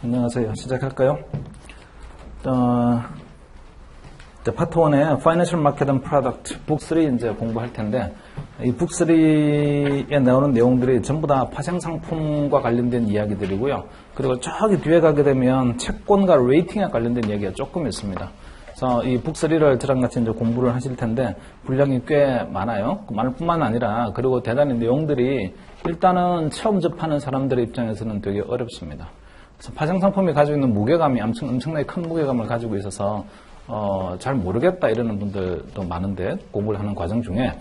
안녕하세요. 시작할까요? 파트 1의 Financial Market and Product 북 3 이제 공부할 텐데, 이 북 3에 나오는 내용들이 전부 다 파생상품과 관련된 이야기들이고요. 그리고 저기 뒤에 가게 되면 채권과 레이팅에 관련된 이야기가 조금 있습니다. 그래서 이 북 3를 저랑 같이 이제 공부를 하실 텐데, 분량이 꽤 많아요. 많을 뿐만 아니라, 그리고 대단히 내용들이 일단은 처음 접하는 사람들의 입장에서는 되게 어렵습니다. 그래서 파생상품이 가지고 있는 무게감이 엄청나게 큰 무게감을 가지고 있어서 잘 모르겠다 이러는 분들도 많은데, 공부를 하는 과정 중에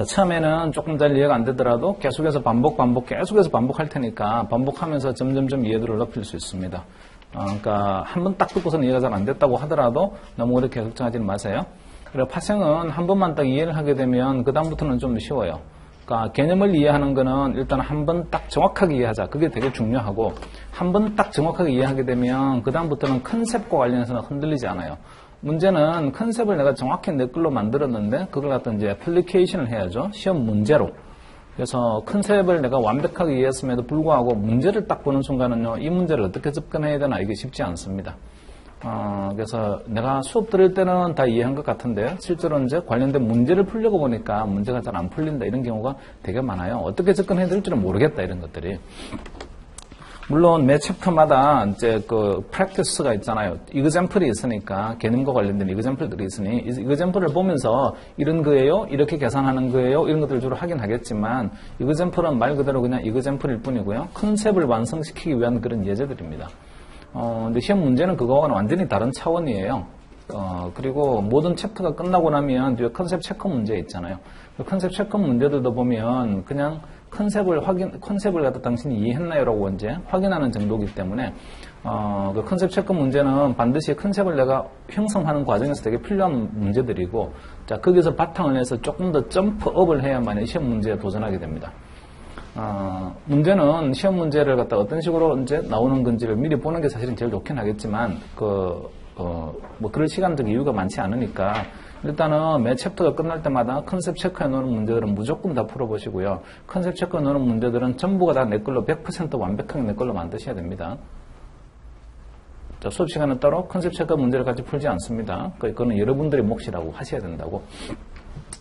처음에는 조금 잘 이해가 안 되더라도 계속해서 계속해서 반복할 테니까 반복하면서 점점점 이해도를 높일 수 있습니다. 그러니까 한 번 딱 듣고서는 이해가 잘 안 됐다고 하더라도 너무 그렇게 걱정하지는 마세요. 그리고 파생은 한 번만 딱 이해를 하게 되면 그 다음부터는 좀 쉬워요. 그러니까 개념을 이해하는 거는 일단 한 번 딱 정확하게 이해하자. 그게 되게 중요하고, 한 번 딱 정확하게 이해하게 되면 그 다음부터는 컨셉과 관련해서는 흔들리지 않아요. 문제는 컨셉을 내가 정확히 내 걸로 만들었는데 그걸 갖다 이제 애플리케이션을 해야죠. 시험 문제로. 그래서 컨셉을 내가 완벽하게 이해했음에도 불구하고 문제를 딱 보는 순간은요, 이 문제를 어떻게 접근해야 되나 이게 쉽지 않습니다. 그래서 내가 수업 들을 때는 다 이해한 것 같은데 실제로 이제 관련된 문제를 풀려고 보니까 문제가 잘 안 풀린다 이런 경우가 되게 많아요. 어떻게 접근해야 될지는 모르겠다 이런 것들이. 물론 매 챕터마다 이제 그 프랙티스가 있잖아요. 이그젬플이 있으니까 개념과 관련된 이그젬플들이 있으니 이그젬플을 보면서 이런 거예요, 이렇게 계산하는 거예요, 이런 것들을 주로 하긴 하겠지만 이그젬플은 말 그대로 그냥 이그젬플일 뿐이고요. 컨셉을 완성시키기 위한 그런 예제들입니다. 근데 시험 문제는 그거와는 완전히 다른 차원이에요. 그리고 모든 챕터가 끝나고 나면 뒤에 컨셉 체크 문제 있잖아요. 컨셉 체크 문제들도 보면 그냥 컨셉을 갖다 당신이 이해했나요라고 이제 확인하는 정도이기 때문에, 그 컨셉 체크 문제는 반드시 컨셉을 내가 형성하는 과정에서 되게 필요한 문제들이고, 자, 거기서 바탕을 해서 조금 더 점프업을 해야만 시험 문제에 도전하게 됩니다. 문제는 시험 문제를 갖다 어떤 식으로 이제 나오는 건지를 미리 보는 게 사실은 제일 좋긴 하겠지만, 뭐 그럴 시간적 이유가 많지 않으니까, 일단은 매 챕터가 끝날 때마다 컨셉 체크해 놓은 문제들은 무조건 다 풀어보시고요. 컨셉 체크해 놓은 문제들은 전부가 다 내 걸로 100% 완벽하게 내 걸로 만드셔야 됩니다. 자, 수업 시간은 따로 컨셉 체크 문제를 같이 풀지 않습니다. 그거는 여러분들의 몫이라고 하셔야 된다고.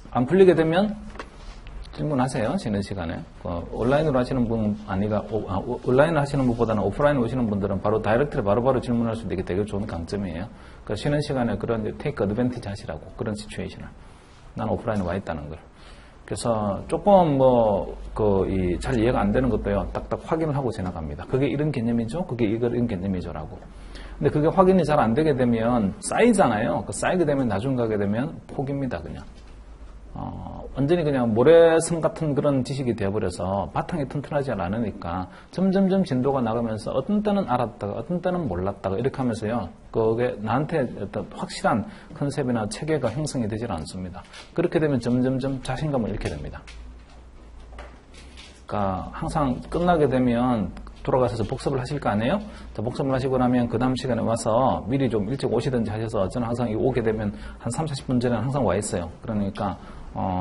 안 풀리게 되면 질문하세요. 쉬는 시간에. 온라인으로 하시는 분 온라인으로 하시는 분보다는 오프라인으로 오시는 분들은 바로 다이렉트로 바로바로 질문할 수 있는 게 되게 좋은 강점이에요. 그러니까 쉬는 시간에 그런 테이크 어드밴티지 하시라고. 그런 시츄에이션을. 나는 오프라인에 와 있다는 걸. 그래서 조금 잘 이해가 안 되는 것도요, 딱딱 확인을 하고 지나갑니다. 그게 이런 개념이죠? 그게 이런 개념이죠라고. 근데 그게 확인이 잘 안 되게 되면 쌓이잖아요. 쌓이게 되면 나중 가게 되면 포기입니다, 그냥. 완전히 그냥 모래성 같은 그런 지식이 되어버려서 바탕이 튼튼하지 않으니까 점점점 진도가 나가면서 어떤 때는 알았다가 어떤 때는 몰랐다가 이렇게 하면서요, 그게 나한테 어떤 확실한 컨셉이나 체계가 형성이 되질 않습니다. 그렇게 되면 점점점 자신감을 잃게 됩니다. 그러니까 항상 끝나게 되면 돌아가셔서 복습을 하실 거 아니에요? 자, 복습을 하시고 나면 그 다음 시간에 와서 미리 좀 일찍 오시든지 하셔서, 저는 항상 오게 되면 한 30, 40분 전에 항상 와 있어요. 그러니까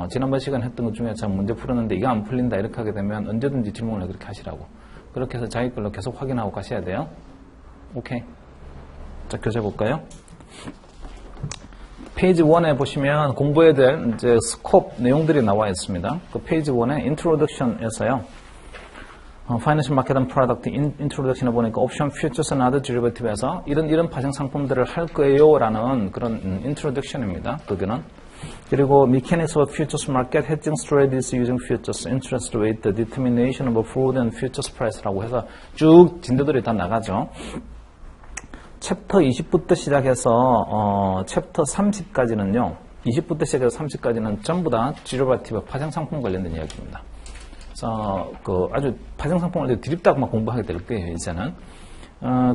지난번 시간 했던 것 중에 제가 문제 풀었는데 이게 안 풀린다 이렇게 하게 되면 언제든지 질문을 그렇게 하시라고. 그렇게 해서 자기 걸로 계속 확인하고 가셔야 돼요. 오케이. 자, 교재 볼까요? 페이지 1에 보시면 공부해야 될 이제 스콥 내용들이 나와 있습니다. 그 페이지 1에 Introduction에서요. Financial Market and Product Introduction에 보니까 Option, Futures and Other Derivative에서 이런 파생 상품들을 할 거예요 라는 그런 Introduction입니다. 그거는. 그리고 Mechanics of Futures Market, Hedging Strategies Using Futures, Interest Rate, The Determination of Forward and Futures Price라고 해서 쭉 진도들이 다 나가죠. 챕터 20부터 시작해서 챕터 30까지는요. 20부터 시작해서 30까지는 전부 다 Derivative, 파생 상품 관련된 이야기입니다. 그래서 아주 파생 상품을 드립다고 막 공부하게 될 거예요, 이제는.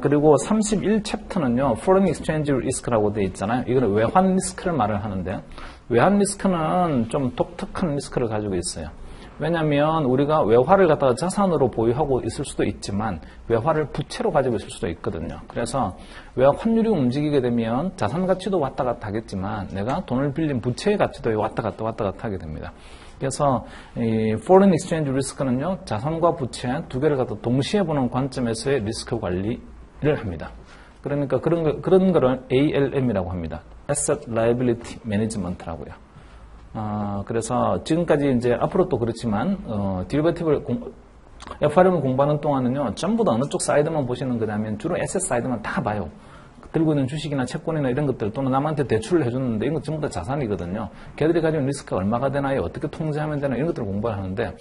그리고 31챕터는요, Foreign Exchange Risk라고 되어 있잖아요. 이거는 외환 리스크를 말을 하는데, 외환 리스크는 좀 독특한 리스크를 가지고 있어요. 왜냐하면 우리가 외화를 갖다가 자산으로 보유하고 있을 수도 있지만 외화를 부채로 가지고 있을 수도 있거든요. 그래서 외화 환율이 움직이게 되면 자산 가치도 왔다 갔다 하겠지만 내가 돈을 빌린 부채의 가치도 왔다 갔다 하게 됩니다. 그래서 이 foreign exchange 리스크는요, 자산과 부채 두 개를 갖다 동시에 보는 관점에서의 리스크 관리를 합니다. 그러니까 그런 거를 ALM이라고 합니다. Asset Liability Management라고요. 그래서 지금까지 이제 앞으로 또 그렇지만 디리버티브를 FRM을 공부하는 동안은요, 전부 다 어느 쪽 사이드만 보시는 거냐면 주로 에셋 사이드만 다 봐요. 들고 있는 주식이나 채권이나 이런 것들, 또는 남한테 대출을 해줬는데 이건 전부 다 자산이거든요. 걔들이 가지고 있는 리스크가 얼마가 되나요? 어떻게 통제하면 되나? 이런 것들을 공부를 하는데,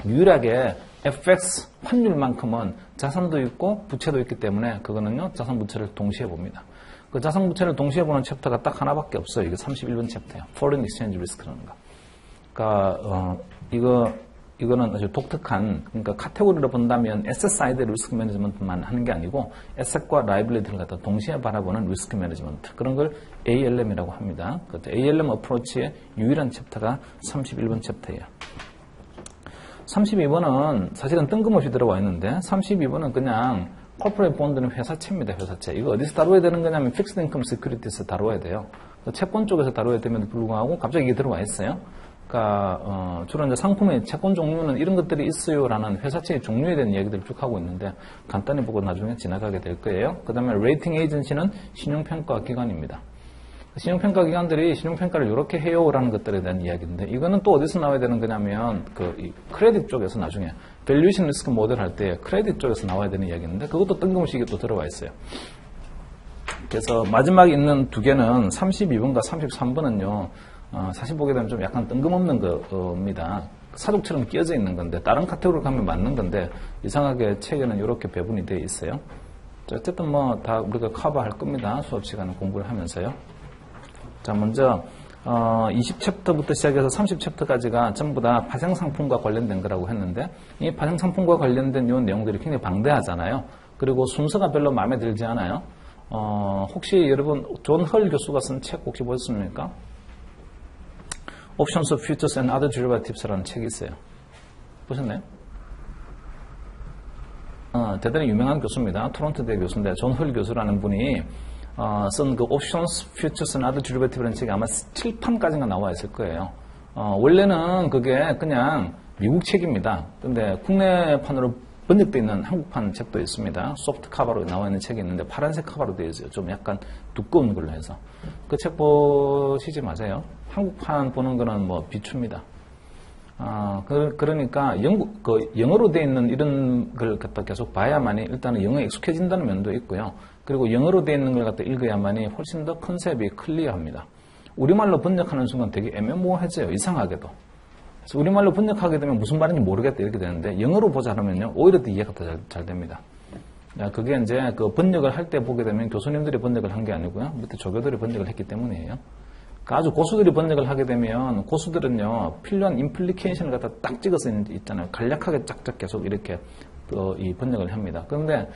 유일하게 FX 환율만큼은 자산도 있고 부채도 있기 때문에 그거는요, 자산 부채를 동시에 봅니다. 그 자산 부채를 동시에 보는 챕터가 딱 하나밖에 없어요. 이게 31번 챕터예요. Foreign Exchange Risk라는 거. 그러니까 이거는 아주 독특한, 그러니까 카테고리로 본다면 에셋 사이드 리스크 매니지먼트만 하는 게 아니고 에셋과 라이빌리티를 갖다 동시에 바라보는 리스크 매니지먼트, 그런 걸 ALM이라고 합니다. ALM 어프로치의 유일한 챕터가 31번 챕터예요. 32번은 사실은 뜬금없이 들어와 있는데, 32번은 그냥 코퍼레이트 본드는 회사채입니다. 회사채. 이거 어디서 다뤄야 되는 거냐면 픽스드 인컴 시큐리티에서 다뤄야 돼요. 채권 쪽에서 다뤄야 됨에도 불구하고 갑자기 이게 들어와 있어요. 그러니까 주로 이제 상품의 채권 종류는 이런 것들이 있어요라는 회사채의 종류에 대한 이야기들을 쭉 하고 있는데, 간단히 보고 나중에 지나가게 될 거예요. 그 다음에 레이팅 에이전시는 신용평가 기관입니다. 신용평가 기관들이 신용평가를 이렇게 해요라는 것들에 대한 이야기인데, 이거는 또 어디서 나와야 되는 거냐면 이 크레딧 쪽에서 나중에 밸류에이션 리스크 모델 할 때 크레딧 쪽에서 나와야 되는 이야기인데, 그것도 뜬금없이 이게 또 들어와 있어요. 그래서 마지막에 있는 두 개는 32번과 33번은요, 사실 보게 되면 좀 약간 뜬금없는 겁니다. 사족처럼 끼어져 있는 건데, 다른 카테고리로 가면 맞는 건데, 이상하게 책에는 이렇게 배분이 되어 있어요. 어쨌든 뭐 다 우리가 커버할 겁니다. 수업 시간에 공부를 하면서요. 자, 먼저 20챕터부터 시작해서 30챕터까지가 전부 다 파생상품과 관련된 거라고 했는데, 이 파생상품과 관련된 이 내용들이 굉장히 방대하잖아요. 그리고 순서가 별로 마음에 들지 않아요. 혹시 여러분 존 헐 교수가 쓴 책 혹시 보셨습니까? Options of Futures and Other Derivatives라는 책이 있어요. 보셨나요? 대단히 유명한 교수입니다. 토론토대 교수인데, 존 헐 교수라는 분이 쓴 그 Options, Futures and Other Derivative라는 책이 아마 7판까지가 나와 있을 거예요. 원래는 그게 그냥 미국 책입니다. 근데 국내판으로 번역되어 있는 한국판 책도 있습니다. 소프트 카바로 나와 있는 책이 있는데 파란색 카바로 되어 있어요. 좀 약간 두꺼운 걸로 해서. 그 책 보시지 마세요. 한국판 보는 거는 뭐 비추입니다. 그러니까 영어로 되어 있는 이런 걸 갖다 계속 봐야만이 일단은 영어에 익숙해진다는 면도 있고요. 그리고 영어로 되어 있는 걸 갖다 읽어야만이 훨씬 더 컨셉이 클리어합니다. 우리말로 번역하는 순간 되게 애매모호해져요. 이상하게도. 그래서 우리말로 번역하게 되면 무슨 말인지 모르겠다 이렇게 되는데, 영어로 보자 하면요, 오히려 더 이해가 더 잘 됩니다. 그게 이제 그 번역을 할 때 보게 되면 교수님들이 번역을 한 게 아니고요, 밑에 조교들이 번역을 했기 때문이에요. 그러니까 아주 고수들이 번역을 하게 되면 고수들은요, 필요한 임플리케이션을 갖다 딱 찍어서 있잖아요. 간략하게 짝짝 계속 이렇게 이 번역을 합니다. 그런데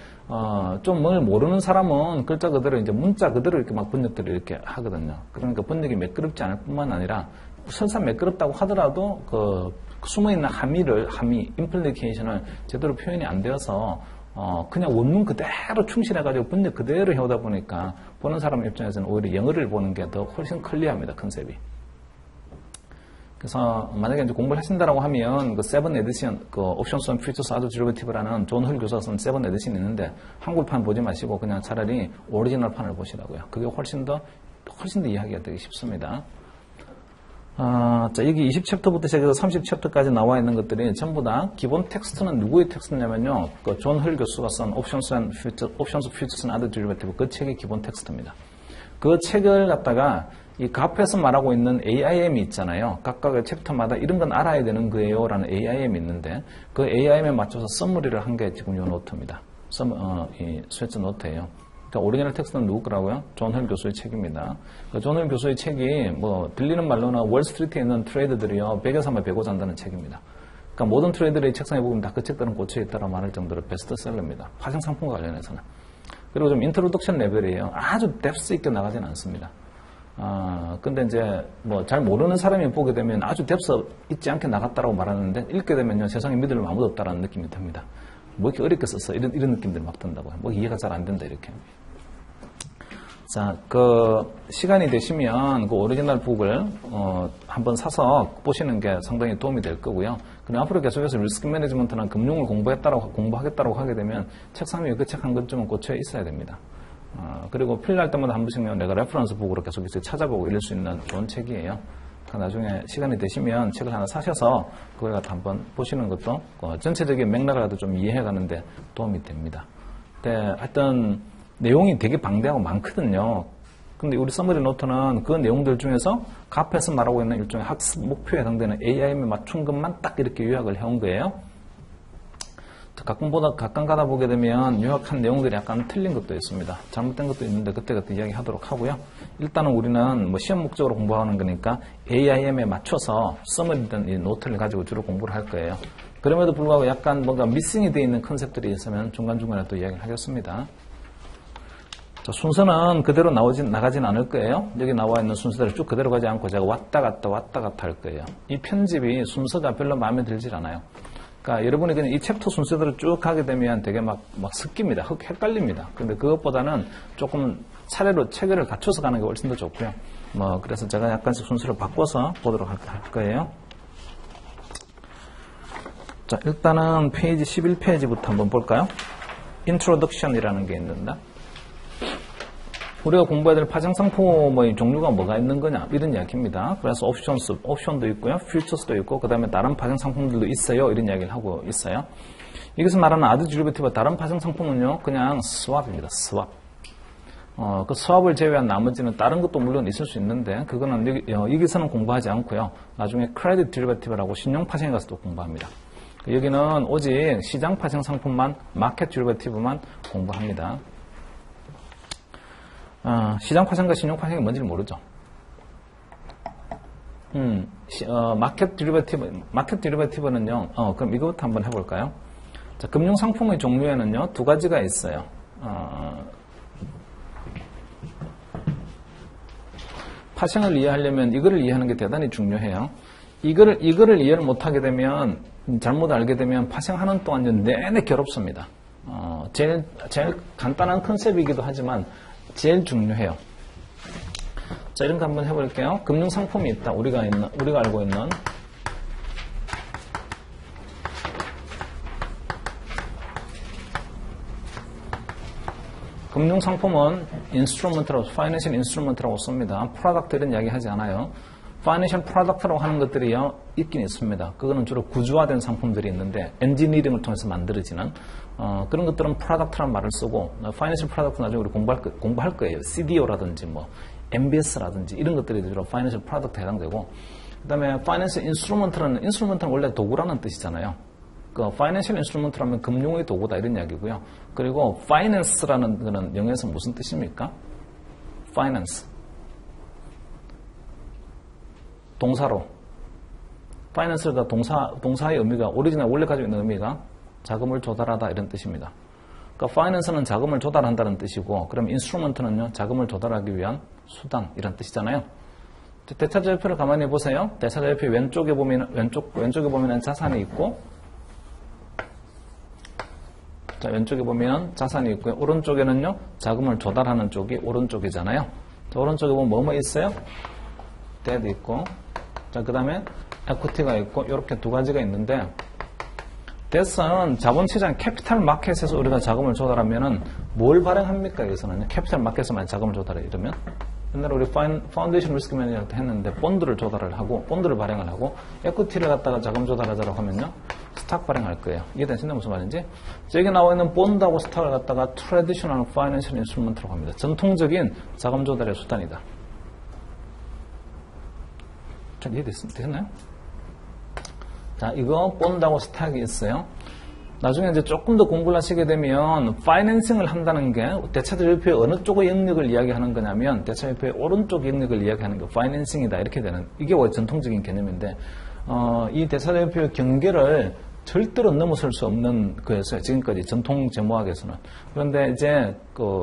좀 뭘 모르는 사람은 글자 그대로 이제 문자 그대로 이렇게 막 번역들을 이렇게 하거든요. 그러니까 번역이 매끄럽지 않을 뿐만 아니라, 설사 매끄럽다고 하더라도 그 숨어있는 함의, 임플리케이션을 제대로 표현이 안 되어서 그냥 원문 그대로 충실해가지고 번역 그대로 해오다 보니까 보는 사람 입장에서는 오히려 영어를 보는 게 더 훨씬 클리어합니다, 컨셉이. 그래서 만약에 이제 공부를 하신다라고 하면 그 세븐 에디션, 그 Options on Futures Other Derivative라는 존 헐 교수가 쓴 세븐 에디션이 있는데, 한국판 보지 마시고 그냥 차라리 오리지널 판을 보시라고요. 그게 훨씬 더 이해하기가 되게 쉽습니다. 자, 여기 20챕터부터 시작해서 30챕터까지 나와 있는 것들이 전부 다 기본 텍스트는 누구의 텍스트냐면요, 그 존 헐 교수가 쓴 Options of Futures and Other Derivatives, 그 책이 기본 텍스트입니다. 그 책을 갖다가 이 앞에서 말하고 있는 AIM이 있잖아요. 각각의 챕터마다 이런 건 알아야 되는 거예요 라는 AIM이 있는데, 그 AIM에 맞춰서 서머리를 한 게 지금 이 노트입니다. 이 스웨트 노트예요. 그러니까 오리지널 텍스트는 누구 거라고요? 존 헐 교수의 책입니다. 존 헐 교수의 책이 뭐 들리는 말로나 월스트리트에 있는 트레이더들이요, 백에서 아마 배고 잔다는 책입니다. 그러니까 모든 트레이더의 책상에 보면 다 그 책들은 꽂혀 있다고 말할 정도로 베스트셀러입니다. 파생 상품과 관련해서는. 그리고 좀 인트로덕션 레벨이에요. 아주 뎁스 있게 나가진 않습니다. 근데 이제 뭐 잘 모르는 사람이 보게 되면 아주 뎁스 있지 않게 나갔다라고 말하는데, 읽게 되면요, 세상에 믿을 아무도 없다라는 느낌이 듭니다. 뭐 이렇게 어렵게 썼어, 이런 느낌들이 막 든다고요. 뭐 이해가 잘 안 된다 이렇게. 자, 시간이 되시면 오리지널 북을, 한번 사서 보시는 게 상당히 도움이 될 거고요. 그럼 앞으로 계속해서 리스크 매니지먼트나 금융을 공부하겠다고 하게 되면 책상 위에 그 책 한 권쯤은 꽂혀 있어야 됩니다. 그리고 필요할 때마다 한 번씩 내가 레퍼런스 북으로 계속해서 찾아보고 이럴 수 있는 좋은 책이에요. 나중에 시간이 되시면 책을 하나 사셔서 그걸 갖다 한번 보시는 것도 전체적인 맥락을 좀 이해해 가는데 도움이 됩니다. 하여튼 내용이 되게 방대하고 많거든요. 근데 우리 서머리 노트는 그 내용들 중에서 카페에서 말하고 있는 일종의 학습 목표에 해당되는 AIM에 맞춘 것만 딱 이렇게 요약을 해온 거예요. 가끔 가다 보게 되면 요약한 내용들이 약간 틀린 것도 있습니다. 잘못된 것도 있는데 그때그때 이야기하도록 하고요. 일단은 우리는 시험 목적으로 공부하는 거니까 AIM에 맞춰서 서머리든 이 노트를 가지고 주로 공부를 할 거예요. 그럼에도 불구하고 약간 뭔가 미싱이 되어 있는 컨셉들이 있으면 중간중간에 또 이야기를 하겠습니다. 순서는 그대로 나가진 않을 거예요. 여기 나와 있는 순서대로 쭉 그대로 가지 않고 제가 왔다 갔다 할 거예요. 이 편집이 순서가 별로 마음에 들질 않아요. 그러니까 여러분이 그냥 이 챕터 순서대로 쭉 가게 되면 되게 막 섞입니다. 헷갈립니다. 근데 그것보다는 조금 차례로 체계를 갖춰서 가는 게 훨씬 더 좋고요. 그래서 제가 약간씩 순서를 바꿔서 보도록 할 거예요. 자, 일단은 페이지 11페이지부터 한번 볼까요? Introduction이라는 게 있는데, 우리가 공부해야 될 파생상품의 종류가 뭐가 있는 거냐, 이런 이야기입니다. 그래서 옵션도 있고요, 퓨처스도 있고, 그 다음에 다른 파생상품들도 있어요, 이런 이야기를 하고 있어요. 여기서 말하는 아드 디리버티브 다른 파생상품은요, 그냥 스왑입니다. 스왑. 그 스왑을 제외한 나머지는 다른 것도 물론 있을 수 있는데, 그거는 여기서는 공부하지 않고요, 나중에 크레딧 디리버티브라고 신용 파생에 가서도 공부합니다. 여기는 오직 시장 파생 상품만, 마켓 디리버티브만 공부합니다. 시장 파생과 신용 파생이 뭔지를 모르죠. 마켓 디리버티브는요, 그럼 이거부터 한번 해볼까요? 자, 금융 상품의 종류에는요, 두 가지가 있어요. 파생을 이해하려면 이거를 이해하는 게 대단히 중요해요. 이거를 이해를 못하게 되면, 잘못 알게 되면 파생하는 동안 내내 괴롭습니다. 제일 간단한 컨셉이기도 하지만 제일 중요해요. 자, 이런 거 한번 해볼게요. 금융 상품이 있다. 우리가 알고 있는. 금융 상품은 파이낸셜 인스트루먼트라고 씁니다. 프로덕트 이런 이야기 하지 않아요. 파이낸셜 프로덕트라고 하는 것들이요, 있긴 있습니다. 그거는 주로 구조화된 상품들이 있는데, 엔지니어링을 통해서 만들어지는, 그런 것들은 프로덕트라는 말을 쓰고, 파이낸셜 프로덕트 나중에 우리 공부할 거예요. CDO라든지, MBS라든지, 이런 것들이 주로 파이낸셜 프로덕트에 해당되고, 그 다음에 파이낸셜 인스트루먼트는 원래 도구라는 뜻이잖아요. 파이낸셜 인스트루먼트라면 금융의 도구다, 이런 이야기고요. 그리고 파이낸스라는 거는 영어에서 무슨 뜻입니까? 파이낸스. 동사로. 파이낸스가 동사의 의미가, 원래 가지고 있는 의미가 자금을 조달하다, 이런 뜻입니다. 그러니까 파이낸스는 자금을 조달한다는 뜻이고, 그럼 인스트루먼트는요, 자금을 조달하기 위한 수단, 이런 뜻이잖아요. 대차절표를 가만히 보세요. 대차절표 왼쪽에 보면 자산이 있고, 자, 왼쪽에 보면 자산이 있고요. 오른쪽에는요, 자금을 조달하는 쪽이 오른쪽이잖아요. 자, 오른쪽에 보면 뭐뭐 있어요? 데도 있고, 자, 그 다음에 에퀴티가 있고, 이렇게 두 가지가 있는데, 데스는 자본시장 캐피탈 마켓에서 우리가 자금을 조달하면은 뭘 발행합니까? 여기서는 캐피탈 마켓에서만 자금을 조달해. 이러면 옛날에 우리 파운데이션 리스크 매니저한테 했는데 본드를 조달을 하고, 본드를 발행을 하고, 에퀴티를 갖다가 자금 조달하자라고 하면요, 스탁 발행할 거예요. 이해되시나요? 무슨 말인지? 여기 나와 있는 본드하고 스탁을 갖다가 트래디셔널 파이낸셜 인스트루먼트라고 합니다. 전통적인 자금 조달의 수단이다. 잘 이해되셨나요? 자, 이거 본드하고 스탁이 있어요. 나중에 이제 조금 더 공부를 하시게 되면 파이낸싱을 한다는 게 대차절표의 어느 쪽의 영역을 이야기하는 거냐면 대차절표의 오른쪽 영역을 이야기하는 게 파이낸싱이다, 이렇게 되는, 이게 원래 전통적인 개념인데, 이 대차절표의 경계를 절대로 넘어설 수 없는 거였어요. 지금까지 전통 재무학에서는. 그런데 이제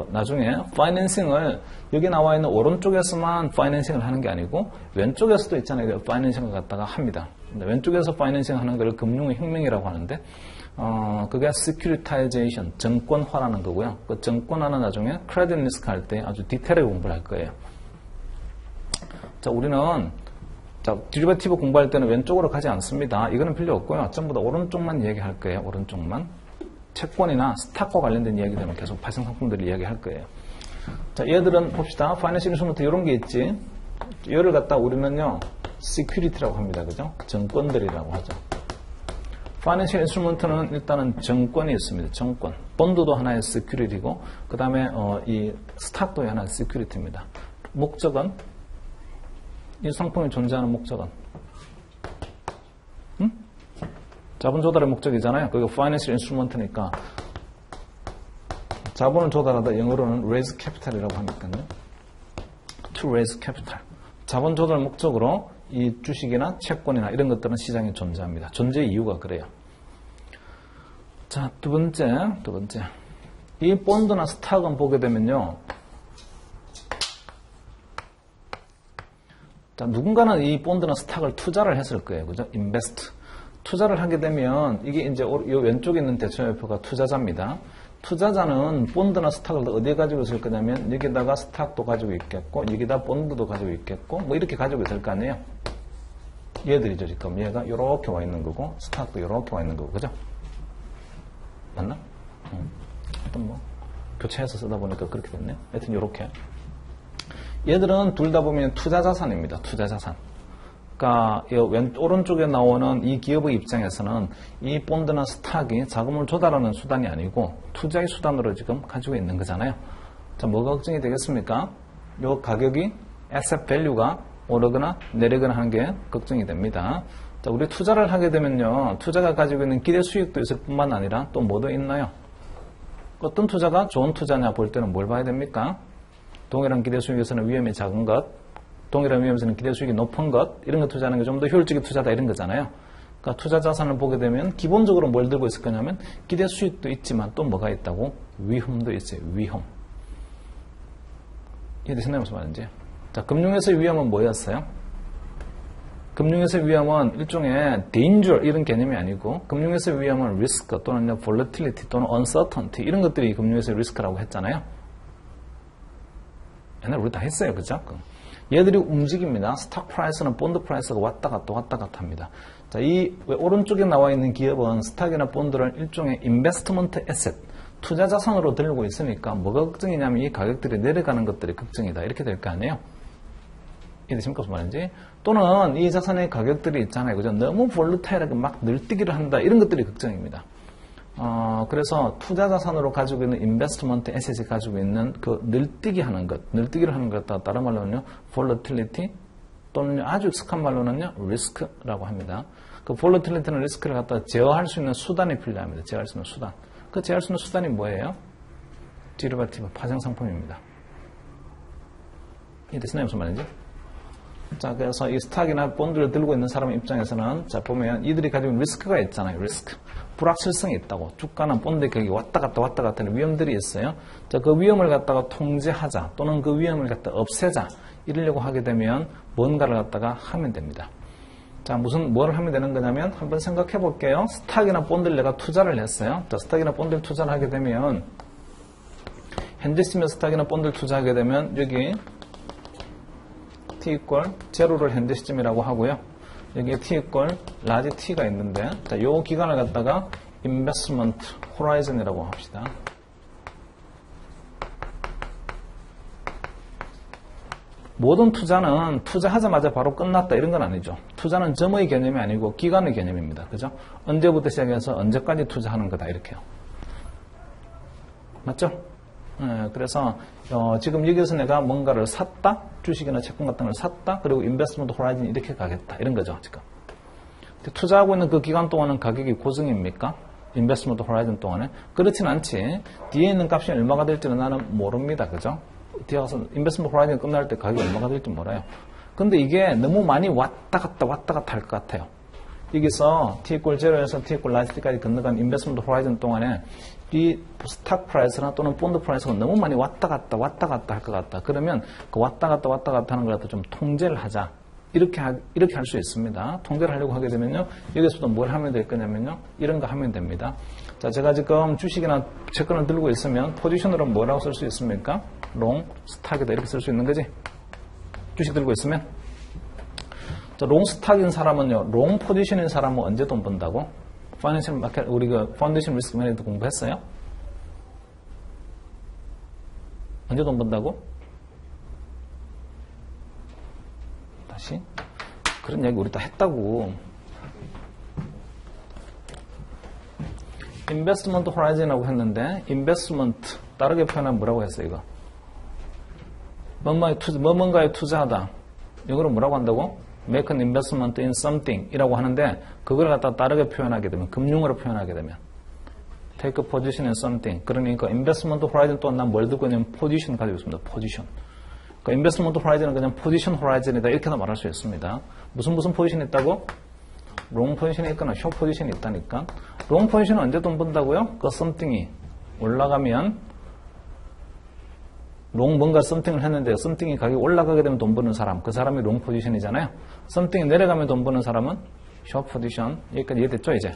나중에 파이낸싱을 여기 나와 있는 오른쪽에서만 파이낸싱을 하는 게 아니고 왼쪽에서도 있잖아요. 파이낸싱을 갖다가 합니다. 근데 왼쪽에서 파이낸싱 하는 걸 금융의 혁명이라고 하는데, 그게 securitization, 증권화라는 거고요. 그 증권화는 나중에 credit risk 할 때 아주 디테일하게 공부를 할 거예요. 자, 우리는 디리버티브 공부할 때는 왼쪽으로 가지 않습니다. 이거는 필요 없고요. 전부 다 오른쪽만 이야기할 거예요. 오른쪽만. 채권이나 스탁과 관련된 이야기 되면 계속 발생 상품들을 이야기할 거예요. 자, 얘들은 봅시다. 파이낸셜 인스트루먼트 이런 게 있지. 얘를 갖다 우리는요, security라고 합니다. 그죠? 증권들이라고 하죠. 파이낸셜 인스트루먼트는 일단은 정권이 있습니다. 정권. 본드도 하나의 security고, 그 다음에 이 스탁도 하나의 security입니다. 목적은 이 상품이 존재하는 목적은 자본 조달의 목적이잖아요. 그게 파이낸셜 인스트루먼트니까 자본을 조달하다 영어로는 raise capital이라고 하니까요. to raise capital. 자본 조달 목적으로 이 주식이나 채권이나 이런 것들은 시장에 존재합니다. 존재 이유가 그래요. 자, 두 번째. 이 본드나 스탁은 보게 되면요. 자, 누군가는 이 본드나 스탁을 투자를 했을 거예요. 그죠? invest. 투자를 하게 되면 이게 이제 요 왼쪽에 있는 대표가 투자자입니다. 투자자는 본드나 스탁을 어디에 가지고 있을 거냐면 여기다가 스탁도 가지고 있겠고 여기다 본드도 가지고 있겠고 뭐 이렇게 가지고 있을 거 아니에요. 얘들이죠. 지금 얘가 이렇게 와 있는 거고 스탁도 이렇게 와 있는 거고 그죠? 맞나? 하여튼 뭐 교체해서 쓰다 보니까 그렇게 됐네요. 하여튼 이렇게 얘들은 둘 다 보면 투자자산입니다. 투자자산. 그러니까 오른쪽에 나오는 이 기업의 입장에서는 이 본드나 스탁이 자금을 조달하는 수단이 아니고 투자의 수단으로 지금 가지고 있는 거잖아요. 자, 뭐가 걱정이 되겠습니까? 요 가격이 asset value가 오르거나 내리거나 하는 게 걱정이 됩니다. 자, 우리 투자를 하게 되면요. 투자가 가지고 있는 기대 수익도 있을 뿐만 아니라 또 뭐도 있나요? 어떤 투자가 좋은 투자냐 볼 때는 뭘 봐야 됩니까? 동일한 기대 수익에서는 위험이 작은 것, 동일한 위험에서는 기대 수익이 높은 것, 이런 거 투자하는 게 좀 더 효율적인 투자다 이런 거잖아요. 그러니까 투자 자산을 보게 되면 기본적으로 뭘 들고 있을 거냐면 기대 수익도 있지만 또 뭐가 있다고? 위험도 있어요. 위험. 이해되시나요? 무슨 말인지? 자, 금융에서의 위험은 뭐였어요? 금융에서의 위험은 일종의 danger 이런 개념이 아니고 금융에서의 위험은 risk 또는 volatility 또는 uncertainty 이런 것들이 금융에서의 리스크라고 했잖아요. 옛날에 우리 다 했어요. 그죠? 얘들이 움직입니다. 스탁 프라이스는 본드 프라이스가 왔다 갔다 합니다. 자, 이 오른쪽에 나와 있는 기업은 스탁이나 본드를 일종의 인베스트먼트 에셋, 투자 자산으로 들고 있으니까 뭐가 걱정이냐면 이 가격들이 내려가는 것들이 걱정이다. 이렇게 될 거 아니에요? 이해되십니까? 무슨 말인지? 또는 이 자산의 가격들이 있잖아요. 그죠? 너무 볼루타일하게 막 늘뛰기를 한다. 이런 것들이 걱정입니다. 그래서 투자 자산으로 가지고 있는 인베스트먼트 에셋이 가지고 있는 그 늘뛰기 하는 것, 늘뛰기를 하는 것 같다. 다른 말로는요, volatility 또는 아주 익숙한 말로는요, risk라고 합니다. 그 volatility는 리스크를 갖다 제어할 수 있는 수단이 필요합니다. 제어할 수 있는 수단. 그 제어할 수 있는 수단이 뭐예요? 디리버티브 파생 상품입니다. 이해되시나요? 무슨 말인지? 자, 그래서 이 스탁이나 본드를 들고 있는 사람 입장에서는 자, 보면 이들이 가지고 있는 리스크가 있잖아요. 리스크. 불확실성이 있다고. 주가나 본드 가격이 왔다 갔다 하는 위험들이 있어요. 자, 그 위험을 갖다가 통제하자 또는 그 위험을 갖다 없애자 이러려고 하게 되면 뭔가를 갖다가 하면 됩니다. 자, 뭘 하면 되는 거냐면 한번 생각해 볼게요. 스탁이나 본드를 내가 투자를 했어요. 자, 스탁이나 본드를 투자를 하게 되면 현재 시점에 스탁이나 본드를 투자하게 되면 여기 T 이퀄 제로를 현재 시점이라고 하고요. 여기에 T 이퀄 라지 T가 있는데 자, 요 기간을 갖다가 investment horizon이라고 합시다. 모든 투자는 투자하자마자 바로 끝났다 이런 건 아니죠. 투자는 점의 개념이 아니고 기간의 개념입니다. 그죠? 언제부터 시작해서 언제까지 투자하는 거다 이렇게요. 맞죠? 그래서 지금 여기서 내가 뭔가를 샀다, 주식이나 채권 같은 걸 샀다, 그리고 인베스트먼트 호라이즌 이렇게 가겠다 이런 거죠 지금. 투자하고 있는 그 기간 동안은 가격이 고정입니까? 인베스트먼트 호라이즌 동안에 그렇진 않지. 뒤에 있는 값이 얼마가 될지는 나는 모릅니다, 그죠? 뒤에 가서 인베스트먼트 호라이즌 끝날 때 가격이 얼마가 될지 몰라요. 근데 이게 너무 많이 왔다 갔다 할 것 같아요. 여기서 T 이퀄 0에서 T 이퀄 라지 T까지 건너간 인베스트먼트 호라이즌 동안에 이 스탁 프라이스나 또는 본드 프라이스가 너무 많이 왔다 갔다 할 것 같다. 그러면 그 왔다 갔다 하는 걸 갖다 좀 통제를 하자. 이렇게 할 수 있습니다. 통계를 하려고 하게 되면요. 여기서도 뭘 하면 될 거냐면요. 이런 거 하면 됩니다. 자, 제가 지금 주식이나 채권을 들고 있으면 포지션으로 뭐라고 쓸 수 있습니까? 롱, 스탁이다 이렇게 쓸 수 있는 거지. 주식 들고 있으면. 자, 롱 스탁인 사람은요. 롱 포지션인 사람은 언제 돈 번다고? 파이낸셜 마켓, 우리가 파운데이션 리스크 매니저 공부했어요? 언제 돈 번다고? 다시. 그런 얘기 우리 다 했다고. 인베스트먼트 호라이즌이라고 했는데, 인베스트먼트, 다르게 표현하면 뭐라고 했어요, 이거? 뭔가에 투자하다. 이거를 뭐라고 한다고? Make an investment in something 이라고 하는데, 그걸 갖다 다르게 표현하게 되면, 금융으로 표현하게 되면, take a position in something. 그러니까, 인베스트먼트 호라이즌 또한 난 뭘 들고 있냐면, 포지션 가지고 있습니다. 포지션. 그러니까 인베스트먼트 호라이즌은 그냥 포지션 호라이즌이다 이렇게도 말할 수 있습니다. 무슨 포지션이 있다고? 롱 포지션이 있거나 숏 포지션이 있다니까. 롱 포지션은 언제 돈 번다고요? 그 something이 올라가면 롱 뭔가 something을 했는데 something이 가격이 올라가게 되면 돈 버는 사람, 그 사람이 롱 포지션이잖아요. something이 내려가면 돈 버는 사람은 숏 포지션. 여기까지 이해됐죠 이제?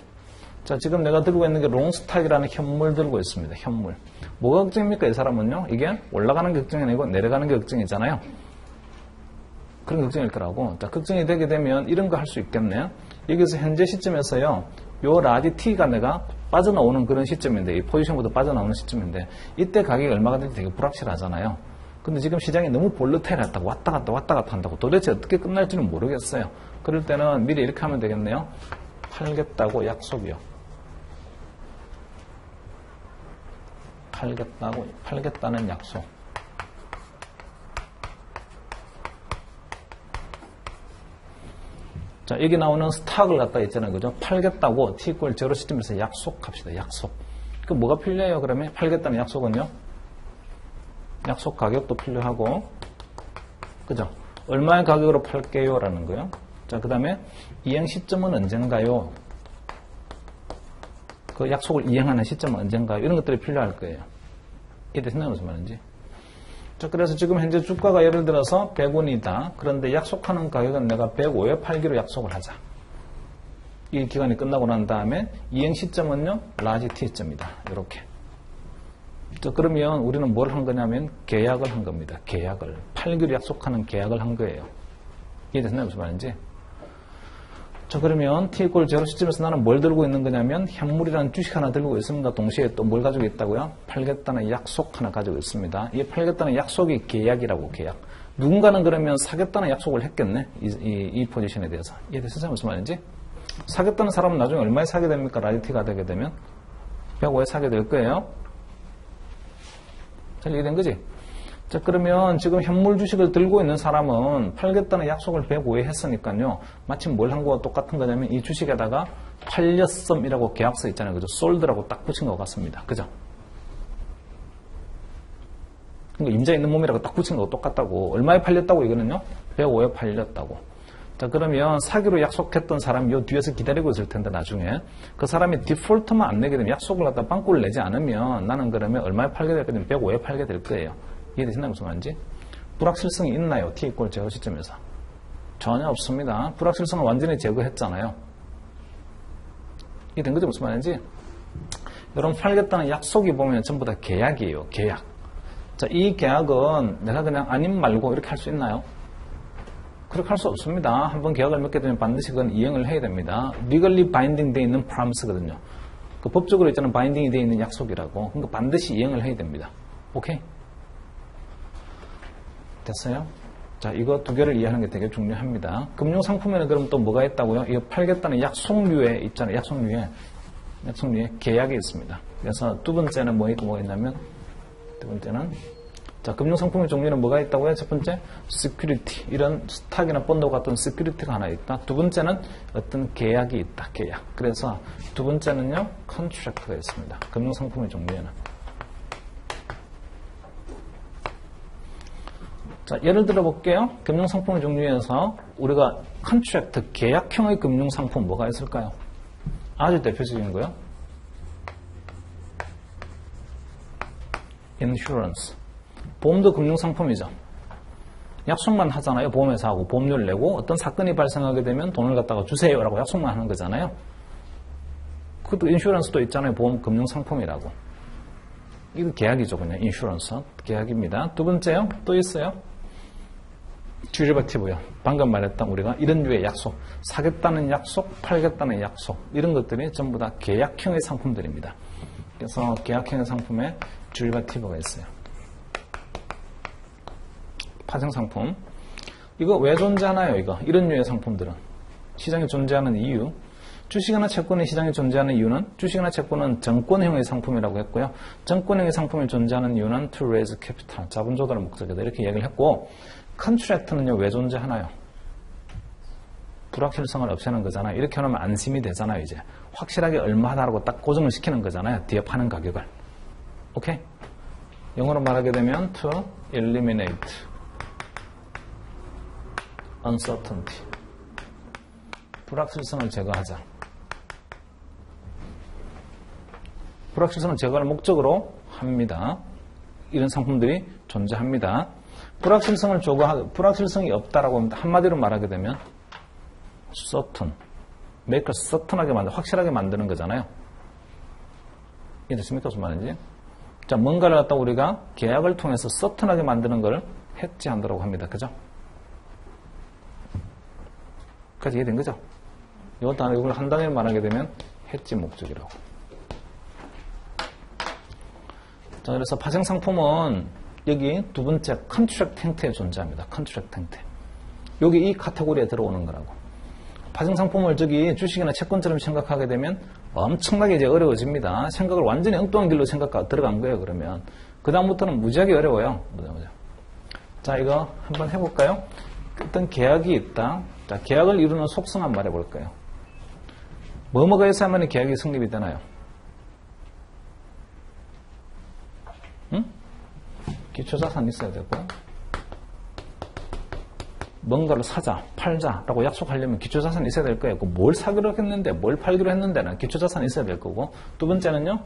자, 지금 내가 들고 있는 게 롱스탁이라는 현물 들고 있습니다. 현물. 뭐가 걱정입니까? 이 사람은요. 이게 올라가는 게 걱정이 아니고 내려가는 게 걱정이잖아요. 그런 걱정일 거라고. 자, 걱정이 되게 되면 이런 거 할 수 있겠네요. 여기서 현재 시점에서요. 요 라지 T가 내가 빠져나오는 그런 시점인데, 이 포지션부터 빠져나오는 시점인데, 이때 가격이 얼마가 될지 되게 불확실하잖아요. 근데 지금 시장이 너무 볼러타일했다고 왔다 갔다 한다고 도대체 어떻게 끝날지는 모르겠어요. 그럴 때는 미리 이렇게 하면 되겠네요. 팔겠다고 약속이요. 팔겠다는 약속. 자, 여기 나오는 스탁을 갖다 있잖아요. 그죠? 팔겠다고 T = 0 시점에서 약속합시다. 약속. 그 뭐가 필요해요? 그러면 팔겠다는 약속은요? 약속 가격도 필요하고, 그죠? 얼마의 가격으로 팔게요? 라는 거요. 자, 그 다음에 이행 시점은 언젠가요? 그 약속을 이행하는 시점은 언젠가요? 이런 것들이 필요할 거예요. 이게 생각이 무슨 말인지. 자, 그래서 지금 현재 주가가 예를 들어서 100원이다. 그런데 약속하는 가격은 내가 105에 팔기로 약속을 하자. 이 기간이 끝나고 난 다음에 이행 시점은요, 라지 T점이다. 이렇게. 자, 그러면 우리는 뭘 한 거냐면 계약을 한 겁니다. 계약을. 팔기로 약속하는 계약을 한 거예요. 이해됐나요? 무슨 말인지. 자, 그러면 T = 0 시점에서 나는 뭘 들고 있는 거냐면 현물이라는 주식 하나 들고 있습니다. 동시에 또 뭘 가지고 있다고요? 팔겠다는 약속 하나 가지고 있습니다. 이 팔겠다는 약속이 계약이라고, 계약. 누군가는 그러면 사겠다는 약속을 했겠네. 이 포지션에 대해서. 이해됐어요? 무슨 말인지? 사겠다는 사람은 나중에 얼마에 사게 됩니까? 라이티가 되게 되면 105에 사게 될 거예요. 잘 이해된 거지? 자, 그러면 지금 현물 주식을 들고 있는 사람은 팔겠다는 약속을 105에 했으니까요. 마침 뭘 한 거와 똑같은 거냐면 이 주식에다가 팔렸음이라고 계약서 있잖아요. 그죠? 솔드라고 딱 붙인 것 같습니다. 그죠? 그러니까 임자 있는 몸이라고 딱 붙인 거 똑같다고. 얼마에 팔렸다고 이거는요? 105에 팔렸다고. 자, 그러면 사기로 약속했던 사람이 요 뒤에서 기다리고 있을 텐데 나중에 그 사람이 디폴트만 안 내게 되면 약속을 갖다 빵꾸를 내지 않으면 나는 그러면 얼마에 팔게 될 거냐면 105에 팔게 될 거예요. 이해되시나요? 무슨 말인지? 불확실성이 있나요? T = 0 시점에서. 전혀 없습니다. 불확실성을 완전히 제거했잖아요. 이해된 거죠? 무슨 말인지? 여러분, 팔겠다는 약속이 보면 전부 다 계약이에요. 계약. 자, 이 계약은 내가 그냥 아님 말고 이렇게 할 수 있나요? 그렇게 할 수 없습니다. 한번 계약을 맺게 되면 반드시 그건 이행을 해야 됩니다. legally binding 되어 있는 promise거든요. 그 법적으로 있잖아요. binding이 되어 있는 약속이라고. 그러니까 반드시 이행을 해야 됩니다. 오케이? 됐어요? 자, 이거 두 개를 이해하는 게 되게 중요합니다. 금융상품에는 그럼 또 뭐가 있다고요? 이거 팔겠다는 약속류에 있잖아요. 약속류에 계약이 있습니다. 그래서 두 번째는 뭐가 있냐면, 두 번째는, 자, 금융상품의 종류는 뭐가 있다고요? 첫 번째, security. 이런 스탁이나 본드 같은 security가 하나 있다. 두 번째는 어떤 계약이 있다. 계약. 그래서 두 번째는요, contract가 있습니다. 금융상품의 종류에는. 자, 예를 들어 볼게요. 금융상품의 종류에서 우리가 컨트랙트, 계약형의 금융상품 뭐가 있을까요? 아주 대표적인 거요. 인슈런스. 보험도 금융상품이죠. 약속만 하잖아요. 보험회사하고 보험료를 내고 어떤 사건이 발생하게 되면 돈을 갖다가 주세요라고 약속만 하는 거잖아요. 그것도 인슈런스도 있잖아요. 보험 금융상품이라고. 이거 계약이죠. 그냥 인슈런스 계약입니다. 두 번째요. 또 있어요. 디리버티브요. 방금 말했던 우리가 이런 류의 약속, 사겠다는 약속, 팔겠다는 약속 이런 것들이 전부 다 계약형의 상품들입니다. 그래서 계약형의 상품에 디리버티브가 있어요. 파생상품. 이거 왜 존재하나요? 이런 류의 상품들은 시장에 존재하는 이유. 주식이나 채권이 시장에 존재하는 이유는 주식이나 채권은 정권형의 상품이라고 했고요. 정권형의 상품이 존재하는 이유는 to raise capital, 자본 조달의 목적이다. 이렇게 얘기를 했고, 컨트랙트는요, 왜 존재하나요? 불확실성을 없애는 거잖아요. 이렇게 하면 안심이 되잖아요, 이제. 확실하게 얼마다라고 딱 고정을 시키는 거잖아요. 뒤에 파는 가격을. 오케이? 영어로 말하게 되면 to eliminate uncertainty. 불확실성을 제거하자. 불확실성을 제거할 목적으로 합니다. 이런 상품들이 존재합니다. 불확실성이 없다라고 하면 한마디로 말하게 되면 certain, make a certain하게 확실하게 만드는 거잖아요. 이해됐습니까? 무슨 말인지? 자, 뭔가를 갖다 우리가 계약을 통해서 certain하게 만드는 걸 해지한다고 합니다. 그죠? 까지 이해된 거죠? 이걸 한 단위로 말하게 되면 해지 목적이라고. 자, 그래서 파생상품은 여기 두 번째 컨트랙트 형태에 존재합니다. 컨트랙트 형태. 여기 이 카테고리에 들어오는 거라고. 파생상품을 저기 주식이나 채권처럼 생각하게 되면 엄청나게 이제 어려워집니다. 생각을 완전히 엉뚱한 길로 들어간 거예요, 그러면. 그다음부터는 무지하게 어려워요. 자, 이거 한번 해볼까요? 어떤 계약이 있다. 자, 계약을 이루는 속성 한번 말해볼까요? 뭐뭐가 있어야만 계약이 성립이 되나요? 응? 기초자산이 있어야 되고, 뭔가를 사자, 팔자라고 약속하려면 기초자산이 있어야 될 거예요. 뭘 사기로 했는데, 뭘 팔기로 했는데는 기초자산이 있어야 될 거고, 두 번째는요,